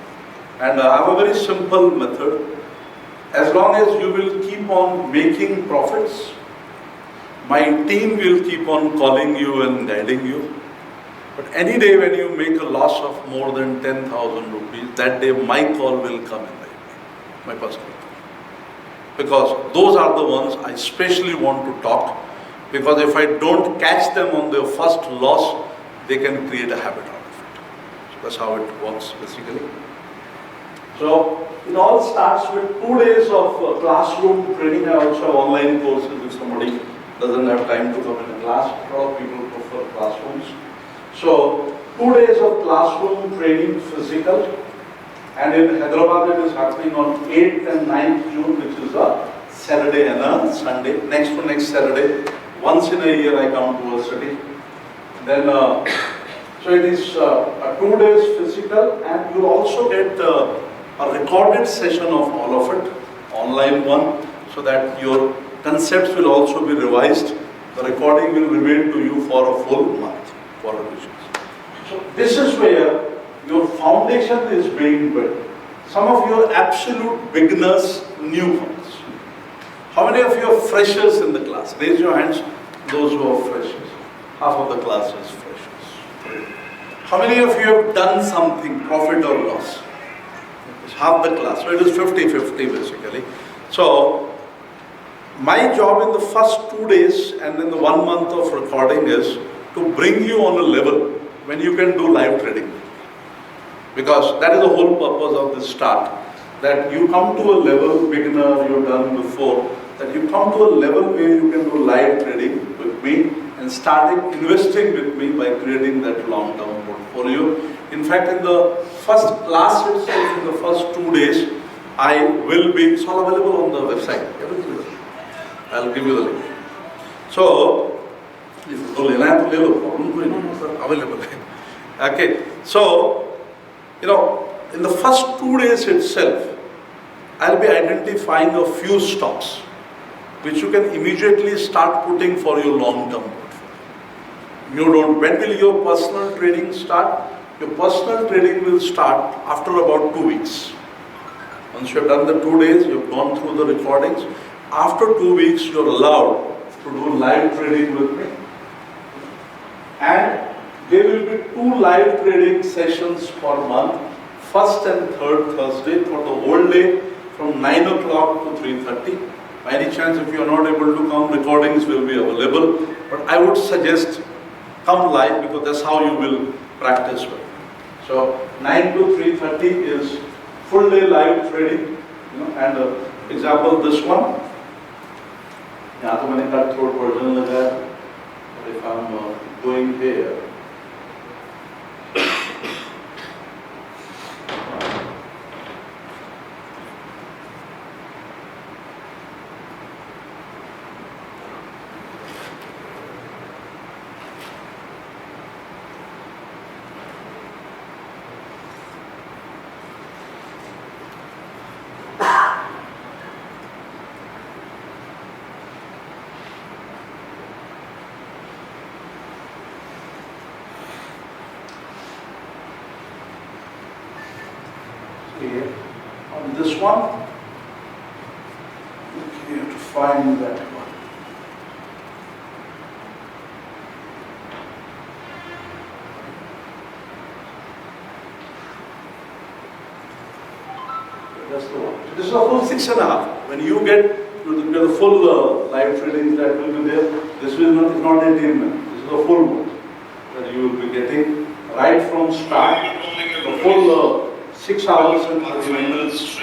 Speaker 1: And I have a very simple method. As long as you will keep on making profits, my team will keep on calling you and guiding you. But any day when you make a loss of more than 10,000 rupees, that day my call will come in my personal call. Because those are the ones I especially want to talk, because if I don't catch them on their first loss, they can create a habit out of it. So that's how it works basically. So it all starts with 2 days of classroom training. I also have online courses if somebody doesn't have time to come in a class. A lot of people prefer classrooms. So 2 days of classroom training, physical, and in Hyderabad it is happening on 8th and 9th June, which is a Saturday and a Sunday. Next to next Saturday, once in a year I come to a city. Then, so it is a 2 days physical, and you also get a recorded session of all of it, online one, so that your concepts will also be revised. The recording will remain to you for a full month for revisions. So this is where your foundation is being built. Some of your absolute beginners, newcomers. How many of you are freshers in the class? Raise your hands, those who are freshers. Half of the class is freshers. How many of you have done something, profit or loss? It's half the class, so it is 50-50 basically. So, my job in the first 2 days and in the 1 month of recording is to bring you on a level when you can do live trading. Because that is the whole purpose of this start. That you come to a level, beginner, you've done before, that you come to a level where you can do live trading with me and starting investing with me by creating that long-term portfolio. In fact, in the first class itself, in the first 2 days, I will be, it's all available on the website. Everything is available. I'll give you the link. So, if you don't have to available. Okay, so, you know, in the first 2 days itself, I'll be identifying a few stocks which you can immediately start putting for your long-term portfolio. You don't, when will your personal trading start? Your personal trading will start after about 2 weeks. Once you have done the 2 days, you've gone through the recordings. After 2 weeks, you're allowed to do live trading with me. And there will be 2 live trading sessions per month, first and third Thursday for the whole day from 9 o'clock to 3:30. By any chance, if you are not able to come, recordings will be available. But I would suggest come live because that's how you will practice well. So 9 to 3:30 is full day live trading. You know, and example this one. यहाँ तो मैंने cut throat version लगाया. But if I'm going here. Here, on this one, you have to find that one. That's the one. So this is a full 6.5. When you get to the full live trading that will be there, this is not 18 minutes. This is a full one that you will be getting right from start. The full 6 hours and 30 minutes.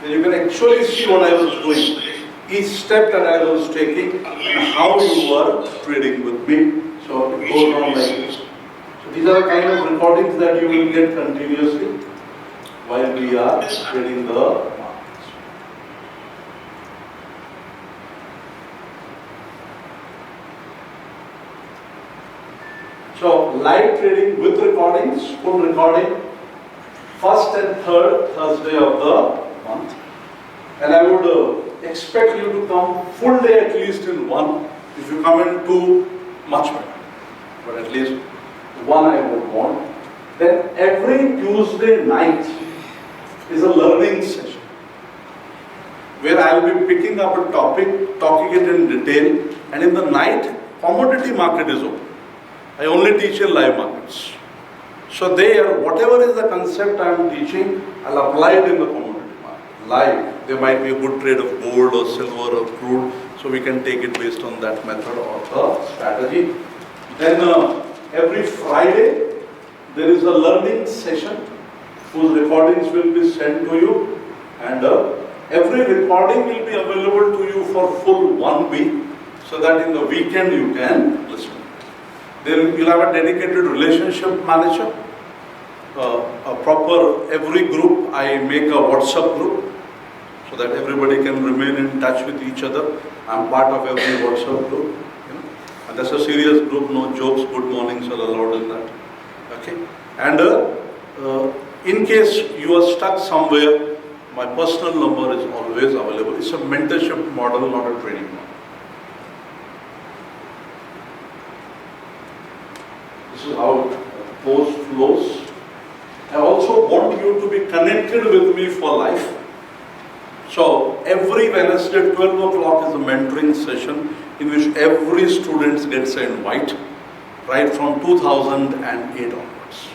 Speaker 1: Then you can actually see what I was doing. Each step that I was taking and how you were trading with me. So it goes on like this. So these are the kind of recordings that you will get continuously while we are trading the markets. So live trading with recordings, full recording. First and third Thursday of the month, and I would expect you to come full day at least in one. If you come in two, much better, but at least one I would want. Then every Tuesday night is a learning session where I will be picking up a topic, talking it in detail, and in the night, commodity market is open. I only teach in live markets. So there, whatever is the concept I am teaching, I'll apply it in the commodity market. Live, there might be a good trade of gold or silver or crude, so we can take it based on that method or the strategy. Then every Friday, there is a learning session whose recordings will be sent to you, and every recording will be available to you for full 1 week, so that in the weekend you can listen. Then you'll have a dedicated relationship manager, a proper, every group I make a WhatsApp group. so that everybody can remain in touch with each other. I'm part of every WhatsApp group, and that's a serious group, no jokes, good mornings are allowed in that. Okay, and in case you are stuck somewhere, my personal number is always available. It's a mentorship model, not a training model. This is how post flows. I also want you to be connected with me for life. So every Wednesday 12 o'clock is a mentoring session in which every student gets an invite, right from 2008 onwards,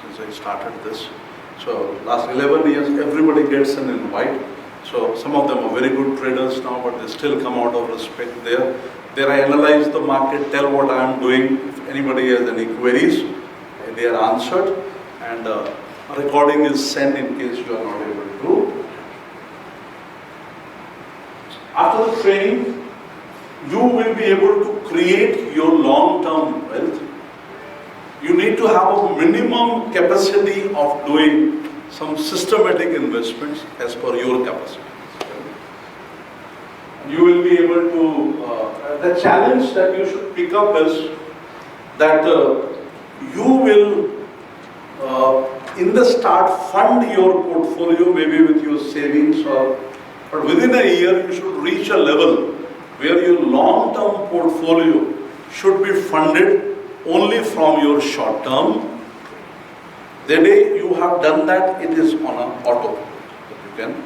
Speaker 1: since I started this. So last 11 years, everybody gets an invite. So some of them are very good traders now, but they still come out of respect there. There I analyze the market, tell what I am doing. If anybody has any queries, they are answered. And a recording is sent in case you are not able to. After the training, you will be able to create your long-term wealth. You need to have a minimum capacity of doing some systematic investments as per your capacity. You will be able to, the challenge that you should pick up is that you will, in the start, fund your portfolio maybe with your savings, but within a year you should reach a level where your long-term portfolio should be funded only from your short-term. The day you have done that, it is on an auto. You can